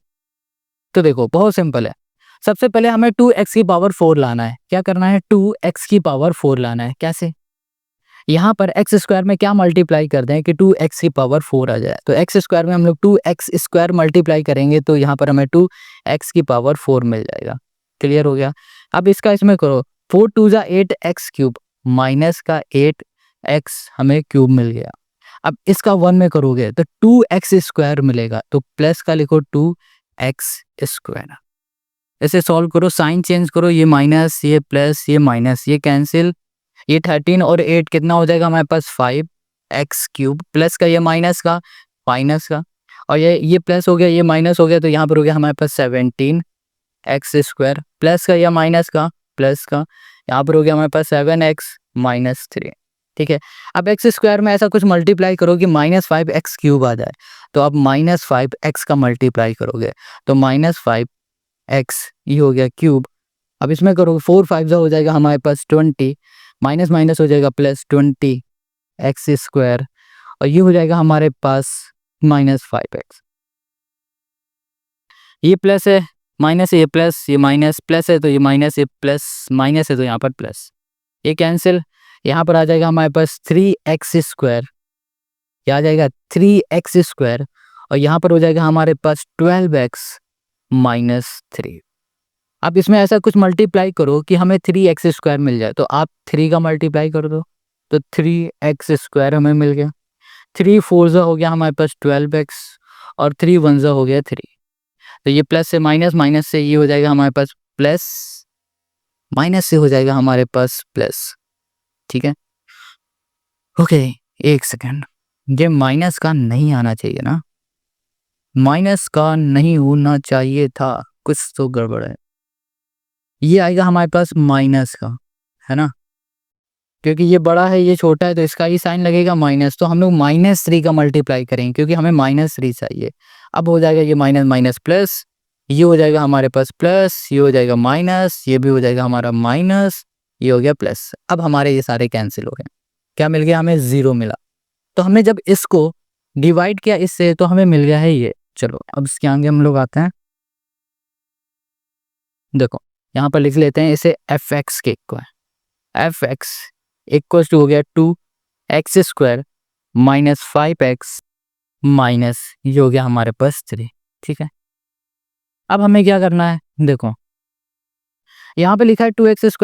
तो देखो बहुत सिंपल है, सबसे पहले हमें 2x⁴ लाना है। क्या करना है, 2x⁴ लाना है। कैसे, यहाँ पर x² में क्या मल्टीप्लाई कर दें कि 2x⁴ आ जाए, तो x² में हम लोग 2x² मल्टीप्लाई करेंगे तो यहाँ पर हमें 2x⁴ मिल जाएगा। क्लियर हो गया। अब इसका इसमें करो, 4 2 ज़ा 8x³ माइनस का 8x हमें क्यूब मिल गया। अब इसका 1 में करोगे तो 2x² मिलेगा, तो प्लस का लिखो 2x²। इसे सॉल्व करो, साइन चेंज करो, ये माइनस, ये प्लस, ये माइनस, ये कैंसिल, ये 13 और 8 कितना हो जाएगा हमारे पास 5x³ प्लस का ये माइनस का और ये प्लस हो गया, ये माइनस हो गया, तो यहाँ पर हो गया हमारे पास 17x² प्लस का या माइनस का प्लस का, यहाँ पर हो गया हमारे पास 7x - 3। ठीक है। अब x² में ऐसा कुछ मल्टीप्लाई करो कि -5x³ आ जाए, तो अब -5x का मल्टीप्लाई करोगे तो -5x ये हो गया क्यूब। अब इसमें करोगे 4 5 हो जाएगा हमारे पास 20, माइनस माइनस हो जाएगा +20x², और ये हो जाएगा हमारे पास -5x। ये प्लस है, माइनस है, ये प्लस, ये माइनस, प्लस है तो ये माइनस, ये प्लस, माइनस है तो यहाँ पर प्लस, ये कैंसिल, यहाँ पर आ जाएगा हमारे पास 3x², क्या आ जाएगा 3x², और यहाँ पर हो जाएगा हमारे पास 12x - 3। अब इसमें ऐसा कुछ मल्टीप्लाई करो कि हमें 3x² मिल जाए, तो आप 3 का मल्टीप्लाई कर दो तो 3x² हमें मिल गया। 3 4 हो गया हमारे पास 12x, और 3 1 हो गया 3, तो ये प्लस से माइनस, माइनस से ये हो जाएगा हमारे पास प्लस, माइनस से हो जाएगा हमारे पास प्लस। ठीक है, ओके, एक सेकेंड, ये माइनस का नहीं आना चाहिए ना, माइनस का नहीं होना चाहिए था, कुछ तो गड़बड़ है। ये आएगा हमारे पास माइनस का, है ना, क्योंकि ये बड़ा है ये छोटा है तो इसका ही साइन लगेगा माइनस, तो हम लोग -3 का मल्टीप्लाई करेंगे क्योंकि हमें -3 चाहिए। अब हो जाएगा ये माइनस माइनस प्लस, ये हो जाएगा हमारे पास प्लस, ये हो जाएगा माइनस, ये भी हो जाएगा हमारा माइनस, ये हो गया प्लस। अब हमारे ये सारे कैंसिल हो गए, क्या मिल गया हमें 0 मिला। तो हमने जब इसको डिवाइड किया इससे तो हमें मिल गया है ये। चलो अब इसके आगे हम लोग आते हैं, देखो यहाँ पर लिख लेते हैं इसे fx के इक्वल, fx इक्वल्स टू हो गया 2x² - 5x माइनस ये हो गया हमारे पास 3। ठीक है, अब हमें क्या करना है, देखो यहाँ पे लिखा है 2x² -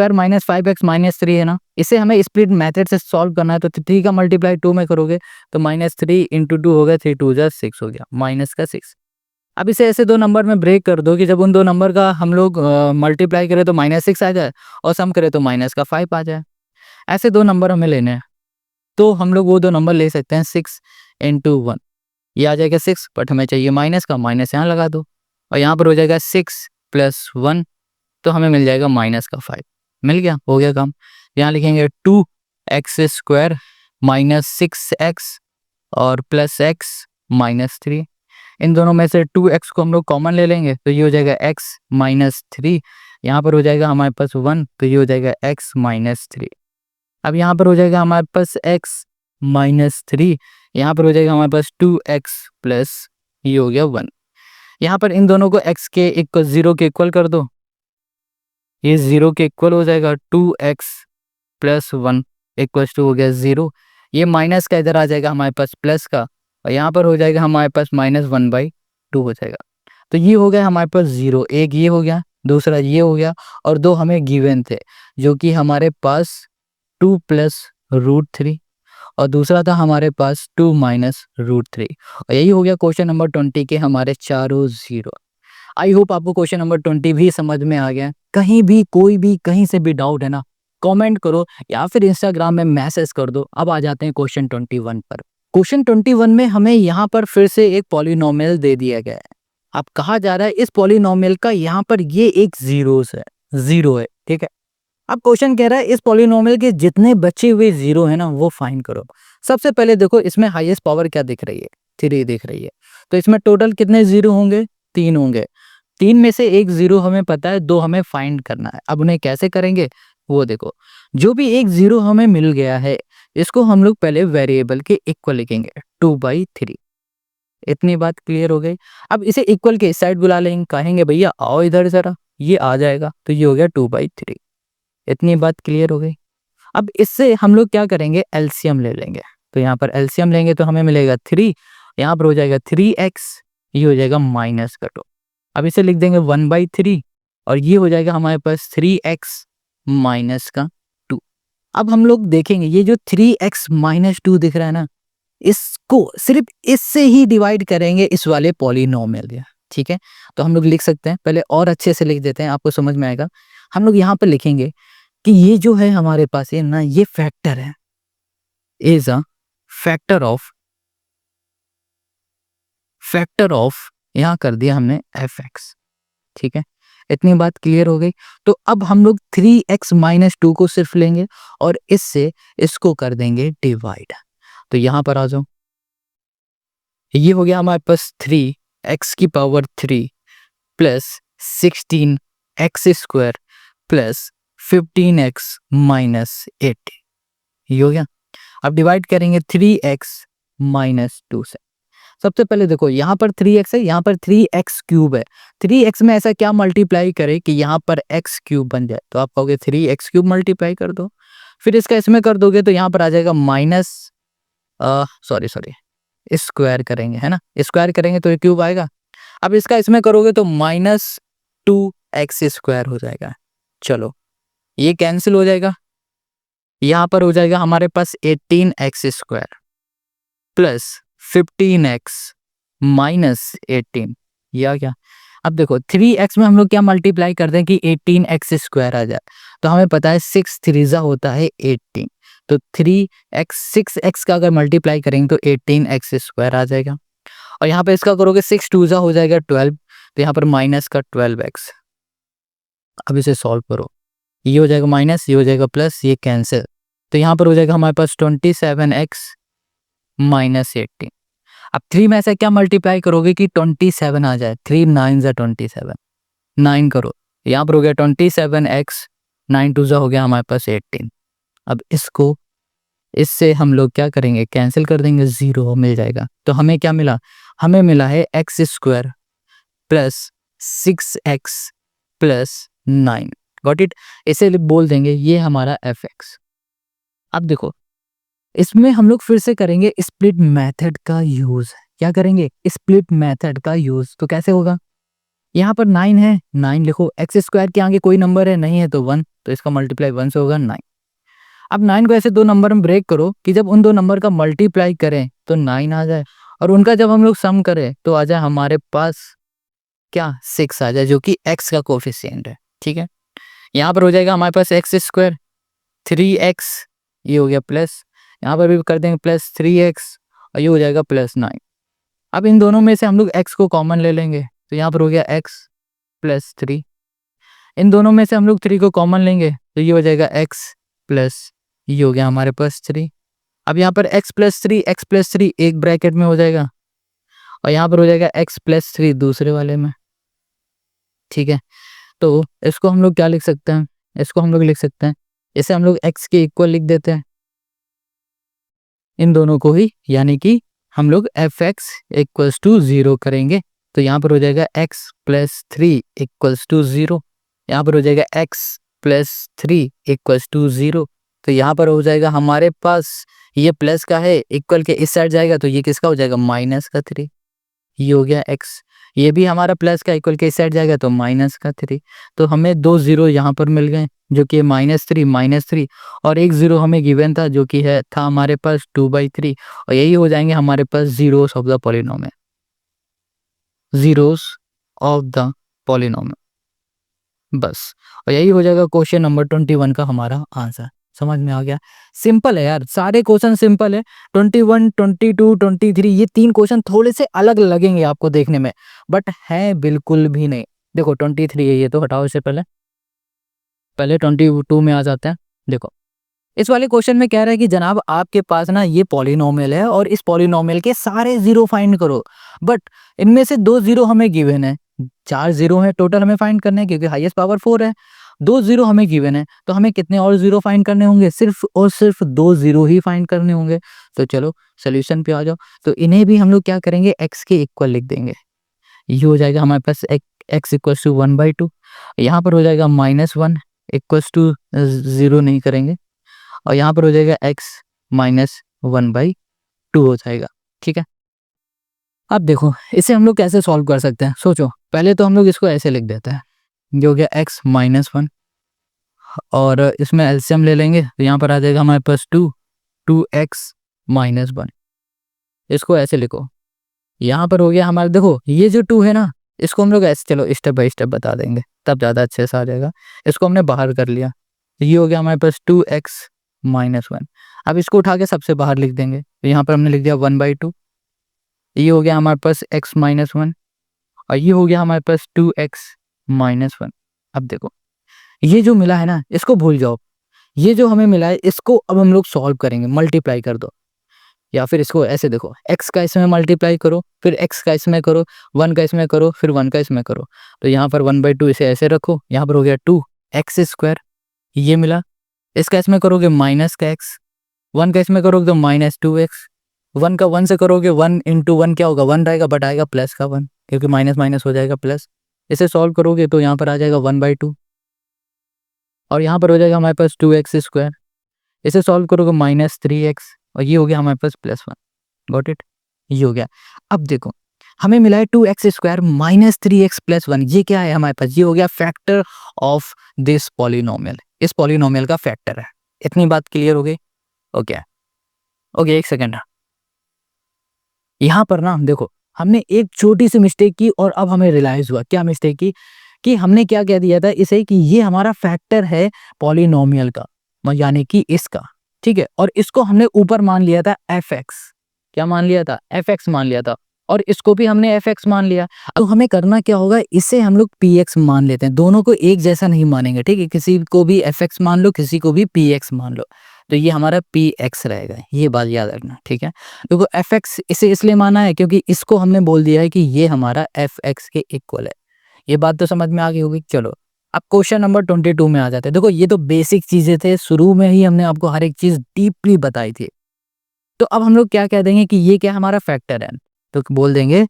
5x - 3 है ना, इसे हमें स्प्लिट मेथड से सॉल्व करना है, तो 3 का मल्टीप्लाई 2 में करोगे तो -3 × 2 हो गया, 3 2 जा 6 हो गया, माइनस का 6। अब इसे ऐसे 2 नंबर में ब्रेक कर दो कि जब उन 2 नंबर का हम लोग मल्टीप्लाई करें तो -6 आ जाए और सम करें तो -5 आ जाए। ऐसे 2 नंबर हमें लेने हैं, तो हम लोग वो 2 नंबर ले सकते हैं 6 × 1, ये आ जाएगा 6, बट हमें चाहिए माइनस का, माइनस यहाँ लगा दो और यहाँ पर हो जाएगा 6 + 1, तो हमें मिल जाएगा -5। मिल गया, हो गया काम। यहाँ लिखेंगे 2x² - 6x और +x - 3। इन दोनों में से 2x को हम लोग कॉमन ले लेंगे, तो ये हो जाएगा x - 3। यहाँ पर हो जाएगा हमारे पास 1, तो ये हो जाएगा x - 3। अब यहाँ पर हो जाएगा हमारे पास x - 3, यहाँ पर हो जाएगा हमारे पास 2x प्लस ये हो गया 1। यहाँ पर इन दोनों को x के इक्वल 0 के इक्वल कर दो, ये 0 के इक्वल हो जाएगा, 2x + 1 = हो गया 0। ये माइनस का इधर आ जाएगा हमारे पास प्लस का, और यहाँ पर हो जाएगा हमारे पास -1/2 हो जाएगा। तो ये हो गया हमारे पास 0, एक ये हो गया, दूसरा ये हो गया, और 2 हमें गिवन थे जो कि हमारे पास 2 + √3 और दूसरा था हमारे पास 2 - √3, और यही हो गया क्वेश्चन नंबर 20 के हमारे चारों 0। आई होप आपको क्वेश्चन नंबर 20 भी समझ में आ गया। कहीं भी कोई भी कहीं से भी डाउट है ना, कमेंट करो या फिर इंस्टाग्राम में मैसेज कर दो। अब आ जाते हैं क्वेश्चन 21 पर। क्वेश्चन 21 में हमें यहाँ पर फिर से एक पॉलिनोमियल दे दिया गया है। अब कहा जा रहा है इस पॉलिनोमियल का यहाँ पर ये एक जीरो है, ठीक है। अब क्वेश्चन कह रहा है इस पॉलिनोमियल के जितने बचे हुए जीरो है ना वो फाइंड करो। सबसे पहले देखो इसमें हाईएस्ट पावर क्या दिख रही है, 3 दिख रही है, तो इसमें टोटल कितने जीरो होंगे, 3 होंगे। 3 में से एक जीरो हमें पता है, 2 हमें फाइंड करना है। अब उन्हें कैसे करेंगे वो देखो, जो भी एक जीरो हमें मिल गया है इसको हम लोग पहले वेरिएबल के इक्वल लिखेंगे 2/3। इतनी बात क्लियर हो गई। अब इसे इक्वल के इस साइड बुला लेंगे, कहेंगे भैया आओ इधर जरा, ये आ जाएगा, तो ये हो गया 2/3। इतनी बात क्लियर हो गई। अब इससे हम लोग क्या करेंगे, एलसीएम ले लेंगे। तो यहाँ पर एलसीएम लेंगे तो हमें मिलेगा 3, यहाँ पर हो जाएगा 3x, ये हो जाएगा माइनस का 2। अब इसे लिख देंगे 1/3 और ये हो जाएगा हमारे पास 3x माइनस का 2। अब हम लोग देखेंगे ये जो 3x - 2 दिख रहा है ना, इसको सिर्फ इससे ही डिवाइड करेंगे इस वाले पॉलिनोमियल में, ठीक है। तो हम लोग लिख सकते हैं, पहले और अच्छे से लिख देते हैं, आपको समझ में आएगा। हम लोग यहाँ पर लिखेंगे कि ये जो है हमारे पास ये ना, ये फैक्टर है, इज अ फैक्टर ऑफ यहाँ कर दिया हमने fx, ठीक है। इतनी बात क्लियर हो गई। तो अब हम लोग 3x - 2 को सिर्फ लेंगे और इससे इसको कर देंगे डिवाइड। तो यहाँ पर आ जाओ, ये हो गया हमारे पास 3x³ plus 16x² plus 15x - 80, ये हो गया। अब डिवाइड करेंगे 3x - 2 से। सबसे पहले देखो यहाँ पर 3x है, यहाँ पर 3x³ है। 3x में ऐसा क्या मल्टीप्लाई करे कि यहाँ पर x³ बन जाए, तो आप कहोगे 3x³ मल्टीप्लाई कर दो। फिर इसका इसमें कर दोगे तो यहाँ पर आ जाएगा सॉरी स्क्वायर करेंगे, है ना, स्क्वायर करेंगे तो ये क्यूब आएगा। अब इसका इसमें करोगे तो -2x² हो जाएगा। चलो ये कैंसिल हो जाएगा, यहाँ पर हो जाएगा हमारे पास 18x² प्लस 15x - 18, ये आ गया। अब देखो 3x में हम लोग क्या मल्टीप्लाई करते हैं कि 18x² आ जाए, तो हमें पता है 6 3 होता है 18, तो 6x का अगर मल्टीप्लाई करेंगे तो 18x² आ जाएगा। और यहाँ पे इसका करोगे 6 2 हो जाएगा 12, तो यहाँ पर माइनस का 12x। अब इसे सॉल्व करो, ये हो जाएगा माइनस, ये हो जाएगा प्लस, ये कैंसिल, तो यहाँ पर हो जाएगा हमारे पास 27x - 18। अब 3 में ऐसा क्या मल्टीप्लाई करोगे कि 27 आ जाए, 3 9 27, 9 करो, यहाँ पर हो गया 27x, 9 2 हो गया हमारे पास 18। अब इसको इससे हम लोग क्या करेंगे, कैंसिल कर देंगे, 0 मिल जाएगा। तो हमें क्या मिला, हमें मिला है x² plus 6x plus 9। Got it. इसे बोल देंगे ये हमारा fx। अब देखो इसमें हम लोग फिर से करेंगे स्प्लिट मेथड का यूज। क्या करेंगे, स्प्लिट मेथड का यूज। तो कैसे होगा, यहाँ पर 9 है, 9 लिखो, x² के आगे कोई नंबर है नहीं है तो 1, तो इसका मल्टीप्लाई 1 से होगा 9। अब 9 को ऐसे दो नंबर में ब्रेक करो कि जब उन दो नंबर का मल्टीप्लाई करें तो 9 आ जाए, और उनका जब हम लोग सम करें तो आ जाए हमारे पास क्या 6 आ जाए, जो कि x का कोफिशिएंट है। ठीक है, यहाँ पर हो जाएगा हमारे पास एक्स स्क्वायर 3x, ये हो गया प्लस, यहाँ पर भी कर देंगे प्लस 3x, और ये हो जाएगा प्लस 9। अब इन दोनों में से हम लोग x को कॉमन ले लेंगे, तो यहाँ पर हो गया x प्लस 3। इन दोनों में से हम लोग 3 को कॉमन लेंगे तो ये हो जाएगा x प्लस, ये हो गया हमारे पास 3। अब यहाँ पर x प्लस 3 एक ब्रैकेट में हो जाएगा, और यहाँ पर हो जाएगा x प्लस 3 दूसरे वाले में। ठीक है, तो इसको हम लोग क्या लिख सकते हैं, इसको हम लोग लिख सकते हैं, इसे हम लोग x के इक्वल लिख देते हैं इन दोनों को ही, यानी कि हम लोग fx इक्वल्स टू 0 करेंगे। तो यहाँ पर हो जाएगा x प्लस 3 इक्वल्स टू 0, यहाँ पर हो जाएगा x प्लस 3 इक्वल्स टू 0। तो यहाँ पर हो जाएगा हमारे पास, ये प्लस का है, इक्वल के इस साइड जाएगा तो ये किसका हो जाएगा माइनस का 3, ये हो गया x। ये भी हमारा प्लस का, इक्वल के इस साइड जाएगा तो माइनस का 3। तो हमें दो जीरो यहाँ पर मिल गए, जो कि -3 और एक जीरो हमें गिवन था, जो कि था हमारे पास 2/3, और यही हो जाएंगे हमारे पास zeros of the polynomial, zeros of the polynomial, बस। और यही हो जाएगा क्वेश्चन नंबर 21 का हमारा आंसर। समझ में आ गया? सिंपल है यार, सारे क्वेश्चन सिंपल है। 21, 22, 23 ये 3 क्वेश्चन थोड़े से अलग लगेंगे आपको देखने में, बट है बिल्कुल भी नहीं। देखो 23 है, ये तो हटाओ, इससे पहले 22 में आ जाते हैं। देखो इस वाले क्वेश्चन में कह रहा है कि जनाब आपके पास ना ये पॉलिनोमियल है और इस पॉलिनोमियल के सारे जीरो फाइंड करो, बट इनमें से 2 जीरो हमें गिवन है, 4 जीरो है टोटल हमें फाइंड करने हैं, क्योंकि हाईएस्ट पावर 4 है। 2 जीरो हमें गिवन है, तो हमें कितने और जीरो फाइंड करने होंगे? सिर्फ और सिर्फ 2 जीरो ही फाइंड करने होंगे। तो चलो सोल्यूशन पे आ जाओ। तो इन्हें भी हम लोग क्या करेंगे, x के इक्वल लिख देंगे। ये हो जाएगा हमारे पास x इक्वल्स टू 1/2, यहाँ पर हो जाएगा -1 इक्वल्स टू 0 नहीं करेंगे, और यहाँ पर हो जाएगा x -1/2 हो जाएगा। ठीक है, अब देखो इसे हम लोग कैसे सॉल्व कर सकते हैं, सोचो। पहले तो हम लोग इसको ऐसे लिख देते हैं, जो हो गया x -1, और इसमें एलसीएम ले लेंगे तो यहाँ पर आ जाएगा हमारे पास 2x -1। इसको ऐसे लिखो, यहाँ पर हो गया हमारा, देखो ये जो 2 है ना, इसको हम लोग ऐसे, चलो स्टेप बाय स्टेप बता देंगे तब ज़्यादा अच्छे से आ जाएगा। इसको हमने बाहर कर लिया, ये हो गया हमारे पास 2x -1। अब इसको उठा के सबसे बाहर लिख देंगे, तो यहाँ पर हमने लिख दिया 1/2। ये हो गया हमारे पास x -1, और ये हो गया हमारे पास 2x -1। अब देखो ये जो मिला है ना, इसको भूल जाओ। ये जो हमें मिला है इसको अब हम लोग सॉल्व करेंगे, मल्टीप्लाई कर दो, या फिर इसको ऐसे देखो, x का इसमें मल्टीप्लाई करो, फिर x का इसमें करो, 1 का इसमें करो, फिर 1 का इसमें करो। तो यहाँ पर 1/2 इसे ऐसे रखो, यहाँ पर हो गया 2x², ये मिला। इसका इसमें करोगे माइनस का x, 1 का इसमें करोगे तो -2x, 1 का 1 से करोगे 1 × 1 क्या होगा, 1 रहेगा, बट आएगा प्लस का 1, क्योंकि माइनस माइनस हो जाएगा प्लस। इसे सॉल्व करोगे तो यहाँ पर आ जाएगा 1/2, और यहाँ पर हो जाएगा हमारे पास 2x²। इसे सॉल्व करोगे -3x, और ये हो गया हमारे पास +1। Got it? ये हो गया। अब देखो हमें मिला है 2x² -3x +1, ये क्या है हमारे पास? ये हो गया फैक्टर ऑफ दिस पॉलिनोमियल, इस पॉलिनोमियल का फैक्टर है। इतनी बात क्लियर हो गई? ओके ओके, एक सेकेंड। यहाँ पर ना देखो हमने एक छोटी सी मिस्टेक की, और अब हमें रियलाइज हुआ क्या मिस्टेक की, कि हमने क्या कह दिया था इसे, कि ये हमारा फैक्टर है पॉलिनोमियल का, यानी कि इसका। ठीक है, और इसको हमने ऊपर मान लिया था fx, क्या मान लिया था? fx मान लिया था, और इसको भी हमने fx मान लिया। अब हमें करना क्या होगा, इसे हम लोग px मान लेते हैं, दोनों को एक जैसा नहीं मानेंगे। ठीक है, किसी को भी fx मान लो, किसी को भी px मान लो, तो ये हमारा px रहेगा, ये बात याद रखना। ठीक है, देखो fx इसे इसलिए माना है क्योंकि इसको हमने बोल दिया है कि ये हमारा fx के इक्वल है। ये बात तो समझ में आ गई होगी। चलो अब क्वेश्चन नंबर 22 में आ जाते हैं। देखो ये तो बेसिक चीजें थे, शुरू में ही हमने आपको हर एक चीज डीपली बताई थी। तो अब हम लोग क्या कह देंगे कि ये क्या हमारा फैक्टर है, तो बोल देंगे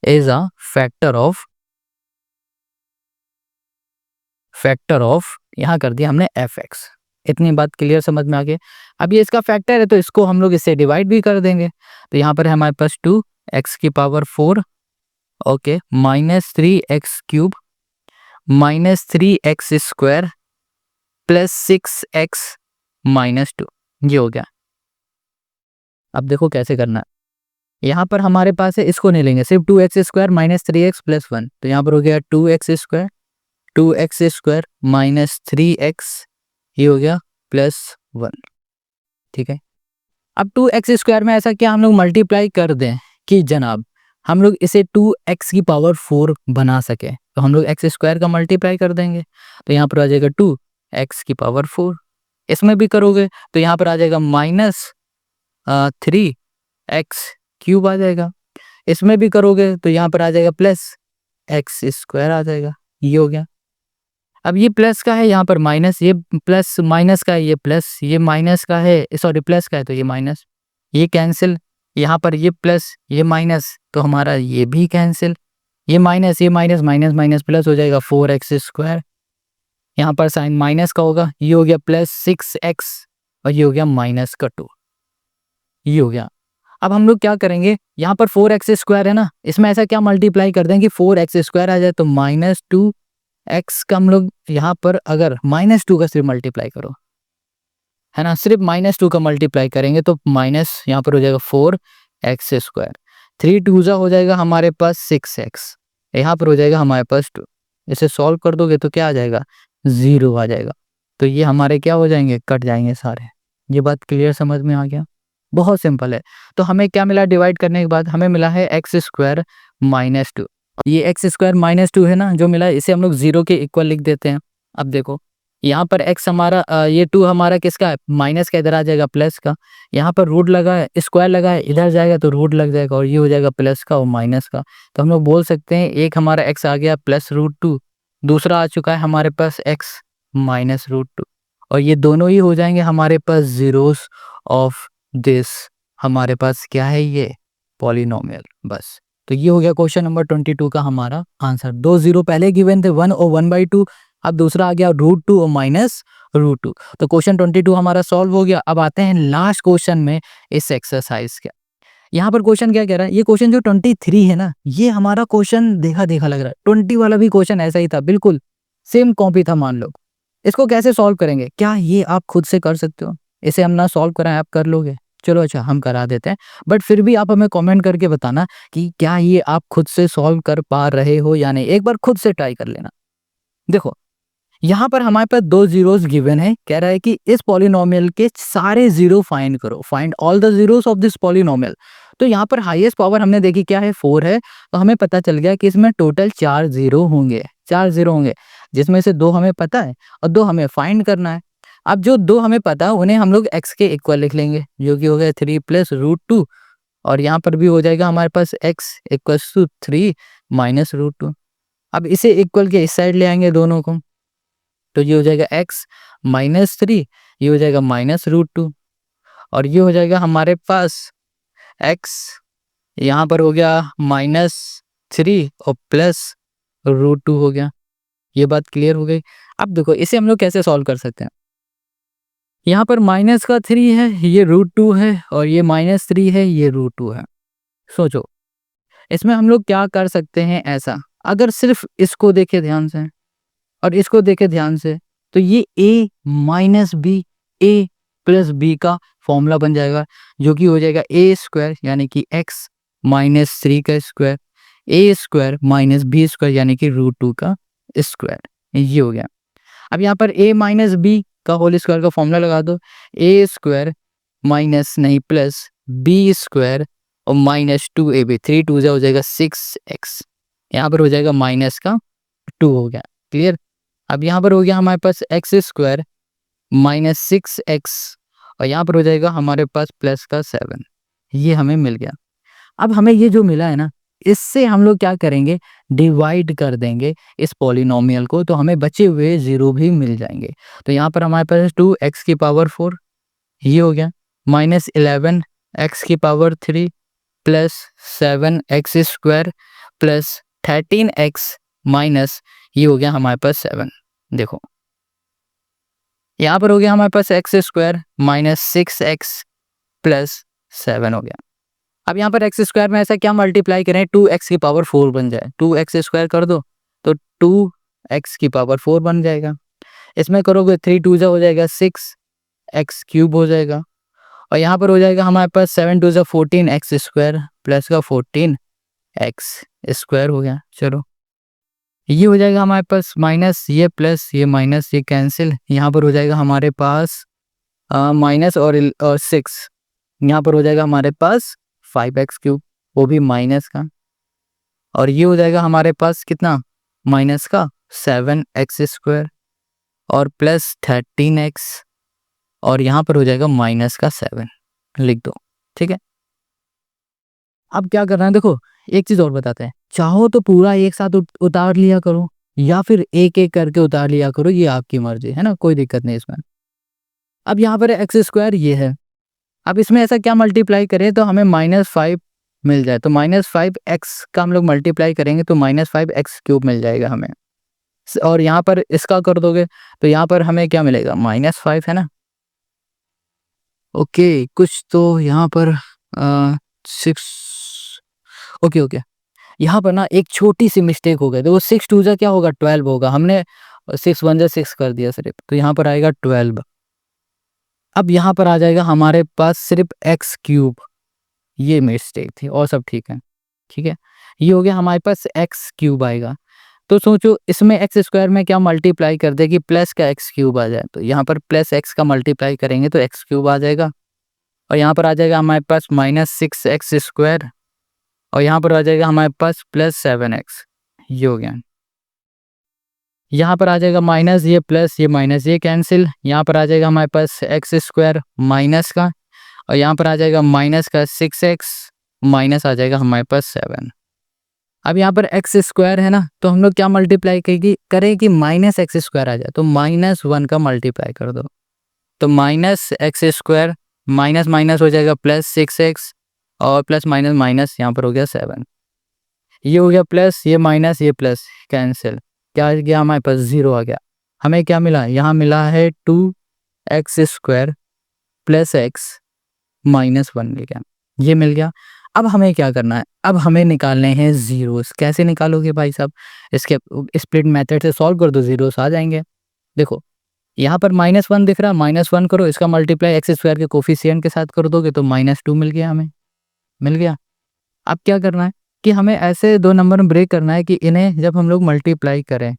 इज अ फैक्टर ऑफ, यहाँ कर दिया हमने fx। इतनी बात क्लियर समझ में आ गई। अब ये इसका फैक्टर है तो इसको हम लोग इससे डिवाइड भी कर देंगे, तो यहाँ पर है हमारे पास 2x⁴, okay, -3x³ -3x² +6x -2, ये हो गया। अब देखो कैसे करना है। यहाँ पर हमारे पास है, इसको नहीं लेंगे, सिर्फ 2x² माइनस 3x प्लस 1, तो यहाँ पर हो गया 2x² माइनस 3x, ये हो गया प्लस 1, ठीक है। अब 2x² में ऐसा क्या हम लोग मल्टीप्लाई कर दें कि जनाब हम लोग इसे 2x की पावर 4 बना सके, तो हम लोग x² का मल्टीप्लाई कर देंगे, तो यहाँ पर आ जाएगा 2x की पावर 4। इसमें भी करोगे तो यहाँ पर आ जाएगा -3x³ आ जाएगा। इसमें भी करोगे तो यहाँ पर आ जाएगा प्लस x² आ जाएगा, ये हो गया। अब ये प्लस का है, यहाँ पर माइनस, ये प्लस माइनस का है, ये प्लस, ये माइनस का है, सॉरी प्लस का है तो ये माइनस, ये कैंसिल, यहाँ पर ये प्लस ये माइनस, तो हमारा ये भी कैंसिल, ये माइनस माइनस माइनस प्लस हो जाएगा 4x², यहाँ पर साइन माइनस का होगा, ये हो गया प्लस 6x और ये हो गया -2, ये हो गया। अब हम लोग क्या करेंगे, यहाँ पर 4x² है ना, इसमें ऐसा क्या मल्टीप्लाई कर दें कि 4x² आ जाए, तो -2x का हम लोग यहाँ पर अगर -2 का सिर्फ मल्टीप्लाई करो, है ना, सिर्फ -2 का मल्टीप्लाई करेंगे तो माइनस यहाँ पर हो जाएगा 4x², 3 2 हो जाएगा हमारे पास 6x, यहाँ पर हो जाएगा हमारे पास 2। इसे सॉल्व कर दोगे तो क्या आ जाएगा, 0 आ जाएगा। तो ये हमारे क्या हो जाएंगे, कट जाएंगे सारे। ये बात क्लियर समझ में आ गया, बहुत सिंपल है। तो हमें क्या मिला, डिवाइड करने के बाद हमें मिला है x² -2। ये x² -2 है ना जो मिला, इसे हम लोग 0 के इक्वल लिख देते हैं। अब देखो यहाँ पर x हमारा ये 2 हमारा किसका है, माइनस का, इधर आ जाएगा प्लस का, यहाँ पर रूट लगा है, स्क्वायर लगा है, इधर जाएगा तो रूट लग जाएगा और ये हो जाएगा प्लस का और माइनस का। तो हम लोग बोल सकते हैं एक हमारा x आ गया +√2, दूसरा आ चुका है हमारे पास x -√2, और ये दोनों ही हो जाएंगे हमारे पास जीरोस ऑफ दिस, हमारे पास क्या है, ये पॉलिनोमियल। बस, तो ये हो गया क्वेश्चन नंबर 22 का हमारा आंसर। 2 0 पहले गिवन थे, 1 और 1/2, अब दूसरा आ गया √2 और -√2। तो क्वेश्चन 22 हमारा सॉल्व हो गया। अब आते हैं लास्ट क्वेश्चन में इस एक्सरसाइज के। यहाँ पर क्वेश्चन क्या कह रहा है, ये क्वेश्चन जो 23 है ना, ये हमारा क्वेश्चन देखा देखा लग रहा है। 20 वाला भी क्वेश्चन ऐसा ही था, बिल्कुल सेम कॉपी था मान लो। इसको कैसे सॉल्व करेंगे, क्या ये आप खुद से कर सकते हो, इसे हम ना सॉल्व कराएं आप कर लोगे, चलो अच्छा हम करा देते हैं, बट फिर भी आप हमें कमेंट करके बताना कि क्या ये आप खुद से सॉल्व कर पा रहे हो या नहीं। एक बार खुद से ट्राई कर लेना। देखो यहाँ पर हमारे पास 2 जीरोस गिवन है, कह रहा है कि इस पॉलिनोमियल के सारे जीरो फाइंड करो, find all the zeros of this polynomial. तो यहाँ पर हाईएस्ट पावर हमने देखी क्या है, 4 है, तो हमें पता चल गया कि इसमें टोटल 4 जीरो होंगे, 4 जीरो होंगे, जिसमें से 2 हमें पता है और 2 हमें फाइंड करना है। अब जो 2 हमें पता है उन्हें हम लोग x के इक्वल लिख लेंगे, जो कि हो गया 3 + √2, और यहाँ पर भी हो जाएगा हमारे पास x = 3 - √2। अब इसे इक्वल के इस साइड ले आएंगे दोनों को, तो ये हो जाएगा x -3, ये हो जाएगा -√2, और ये हो जाएगा हमारे पास x, यहाँ पर हो गया -3 और +√2 हो गया। ये बात क्लियर हो गई। अब देखो इसे हम लोग कैसे सॉल्व कर सकते हैं। यहाँ पर -3 है, ये √2 है, और ये -3 है, ये √2 है। सोचो इसमें हम लोग क्या कर सकते हैं ऐसा, अगर सिर्फ इसको देखे ध्यान से और इसको देखे ध्यान से, तो ये a - b, a + b का फॉर्मूला बन जाएगा, जो कि हो जाएगा a² यानी कि x -3 का स्क्वायर, a² - b² यानी कि √2 का स्क्वायर, ये हो गया। अब यहाँ पर a - b का होल स्क्वायर का फॉर्मूला लगा दो, a² माइनस नहीं प्लस b² और -2ab, 3 2 हो जाएगा 6x, यहाँ पर हो जाएगा माइनस का 2 हो गया। क्लियर। अब यहाँ पर हो गया हमारे पास x² -6x, और यहाँ पर हो जाएगा हमारे पास प्लस का 7, ये हमें मिल गया। अब हमें ये जो मिला है ना, इससे हम लोग क्या करेंगे, डिवाइड कर देंगे इस पॉलिनोमियल को, तो हमें बचे हुए जीरो भी मिल जाएंगे। तो यहाँ पर हमारे पास 2x की पावर 4, ये हो गया, -11x की power 3 plus 7x² plus 13x minus, ये हो गया हमारे पास 7। देखो यहाँ पर हो गया हमारे पास x² -6x प्लस 7 हो गया। अब यहाँ पर x² में ऐसा क्या मल्टीप्लाई करें, 2x की पावर 4 बन जाए, 2x² कर दो तो 2x की पावर 4 बन जाएगा। इसमें करोगे 3 2 हो जाएगा 6 एक्स क्यूब हो जाएगा, और यहाँ पर हो जाएगा हमारे पास 7 2 14 एक्स स्क्वायर प्लस का 14 एक्स स्क्वायर हो गया। चलो ये हो जाएगा हमारे पास माइनस ये प्लस ये माइनस ये कैंसिल, यहाँ पर हो जाएगा हमारे पास माइनस और 6, यहाँ पर हो जाएगा हमारे पास 5x क्यूब, वो भी माइनस का, और ये हो जाएगा हमारे पास कितना माइनस का 7x स्क्वायर और प्लस 13x, और यहाँ पर हो जाएगा माइनस का 7 लिख दो। ठीक है, अब क्या करना है देखो, एक चीज और बताते हैं, चाहो तो पूरा एक साथ उतार लिया करो या फिर एक एक करके उतार लिया करो, ये आपकी मर्जी है ना, कोई दिक्कत नहीं इसमें। अब यहाँ पर एक्स स्क्वायर ये है, अब इसमें ऐसा क्या मल्टीप्लाई करें तो हमें -5 मिल जाए, तो -5x का हम लोग मल्टीप्लाई करेंगे तो -5x क्यूब मिल जाएगा हमें, और यहाँ पर इसका कर दोगे तो यहाँ पर हमें क्या मिलेगा -5 है ना। ओके, कुछ तो यहाँ पर 6, ओके, यहाँ पर ना एक छोटी सी मिस्टेक हो गई, तो वो 6 2 क्या होगा 12 होगा, हमने 6 1 6 कर दिया सिर्फ, तो यहाँ पर आएगा 12। अब यहाँ पर आ जाएगा हमारे पास सिर्फ एक्स क्यूब, ये मिस्टेक थी और सब ठीक है। ठीक है, ये हो गया हमारे पास एक्स क्यूब आएगा, तो सोचो इसमें एक्स स्क्वायर में क्या मल्टीप्लाई कर दे कि प्लस का एक्स क्यूब आ जाए, तो यहाँ पर प्लस एक्स का मल्टीप्लाई करेंगे तो एक्स क्यूब आ जाएगा, और यहाँ पर आ जाएगा हमारे पास -6x स्क्वायर, और यहाँ पर आ जाएगा हमारे पास +7x, ये हो गया। यहाँ पर आ जाएगा माइनस ये प्लस ये माइनस ये कैंसिल, यहाँ पर आ जाएगा हमारे पास एक्स स्क्वायर माइनस का, और यहाँ पर आ जाएगा माइनस का 6x, माइनस आ जाएगा हमारे पास 7। अब यहाँ पर एक्स स्क्वायर है ना, तो हम लोग क्या मल्टीप्लाई करें कि -x स्क्वायर आ जाए, तो -1 का मल्टीप्लाई कर दो, तो -x स्क्वायर माइनस माइनस हो जाएगा +6x, और प्लस माइनस माइनस यहाँ पर हो गया 7, ये हो गया प्लस ये माइनस ये प्लस कैंसिल, क्या आ गया हमारे पास 0 आ गया। हमें क्या मिला, यहाँ मिला है 2x स्क्वायर प्लस x -1 मिल गया, ये मिल गया। अब हमें क्या करना है, अब हमें निकालने हैं जीरोस। कैसे निकालोगे भाई साहब, इसके स्प्लिट मेथड से सॉल्व कर दो, जीरोस आ जाएंगे। देखो यहाँ पर -1 दिख रहा है, -1 करो, इसका मल्टीप्लाई एक्स स्क्वायर के कोफिशिएंट के साथ कर दोगे तो -2 मिल गया, हमें मिल गया। अब क्या करना है कि हमें ऐसे दो नंबर में ब्रेक करना है कि इन्हें जब हम लोग मल्टीप्लाई करें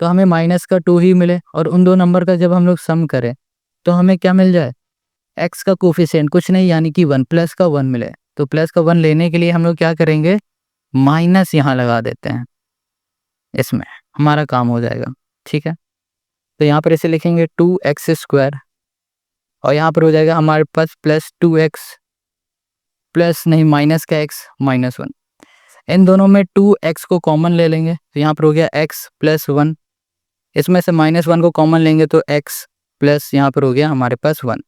तो हमें -2 ही मिले, और उन दो नंबर का जब हम लोग सम करें तो हमें क्या मिल जाए, एक्स का कोफिशिएंट कुछ नहीं यानी कि 1 प्लस का 1 मिले, तो प्लस का 1 लेने के लिए हम लोग क्या करेंगे, माइनस यहाँ लगा देते हैं, इसमें हमारा काम हो जाएगा। ठीक है, तो यहाँ पर इसे लिखेंगे 2x स्क्वायर, और यहाँ पर हो जाएगा हमारे पास +2x प्लस नहीं माइनस का x -1, इन दोनों में 2x को कॉमन ले लेंगे, तो यहाँ पर हो गया x + 1, इसमें से -1 को कॉमन लेंगे तो x प्लस यहाँ पर हो गया हमारे पास 1,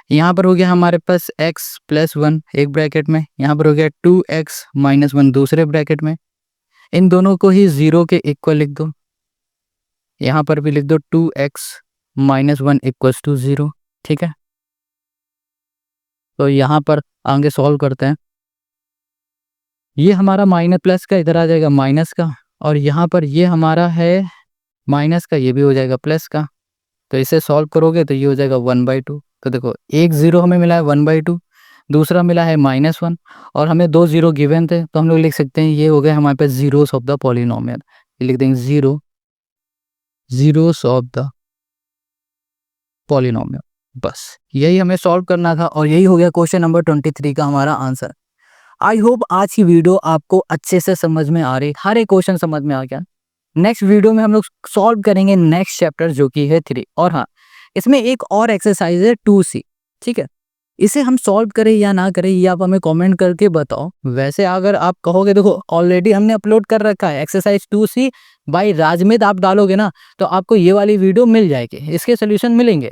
यहाँ पर हो गया हमारे पास x + 1 एक ब्रैकेट में, यहाँ पर हो गया 2x - 1 दूसरे ब्रैकेट में, इन दोनों को ही 0 के इक्वल लिख दो, यहाँ पर भी लिख दो 2x - 1 = 0। ठीक है, तो यहाँ पर आगे सॉल्व करते हैं, ये हमारा माइनस प्लस का इधर आ जाएगा माइनस का, और यहाँ पर ये हमारा है माइनस का, ये भी हो जाएगा प्लस का, तो इसे सॉल्व करोगे तो ये हो जाएगा 1/2। तो देखो एक 0 हमें मिला है 1/2, दूसरा मिला है -1, और हमें 2 0 गिवन थे, तो हम लोग लिख सकते हैं ये हो गए हमारे पास जीरोस ऑफ द पॉलिनोमियल, लिख देंगे जीरोस ऑफ द पॉलिनोमियल। बस यही हमें सॉल्व करना था, और यही हो गया क्वेश्चन नंबर 23 का हमारा आंसर। आई होप आज की वीडियो आपको अच्छे से समझ में आ रही, हर एक क्वेश्चन समझ में आ गया। नेक्स्ट वीडियो में हम लोग सॉल्व करेंगे नेक्स्ट चैप्टर जो कि है 3, और हाँ इसमें एक और एक्सरसाइज है 2C। ठीक है, इसे हम सॉल्व करें या ना करें ये आप हमें कमेंट करके बताओ। वैसे अगर आप कहोगे, देखो ऑलरेडी हमने अपलोड कर रखा है एक्सरसाइज 2C बाय राजमित, आप डालोगे ना तो आपको ये वाली वीडियो मिल जाएगी, इसके सोल्यूशन मिलेंगे।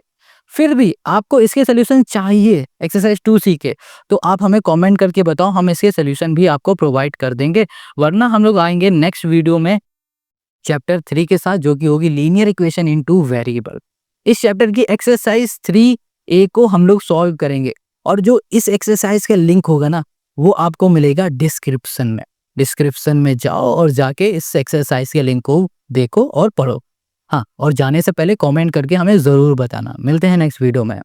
फिर भी आपको इसके सोल्यूशन चाहिए एक्सरसाइज 2C के, तो आप हमें कमेंट करके बताओ, हम इसके सोल्यूशन भी आपको प्रोवाइड कर देंगे। वरना हम लोग आएंगे नेक्स्ट वीडियो में चैप्टर 3 के साथ, जो कि होगी लीनियर इक्वेशन इनटू वेरिएबल। इस चैप्टर की एक्सरसाइज 3A को हम लोग सॉल्व करेंगे, और जो इस एक्सरसाइज का लिंक होगा ना वो आपको मिलेगा डिस्क्रिप्शन में जाओ और जाके इस एक्सरसाइज के लिंक को देखो और पढ़ो। हाँ, और जाने से पहले कमेंट करके हमें ज़रूर बताना। मिलते हैं नेक्स्ट वीडियो में।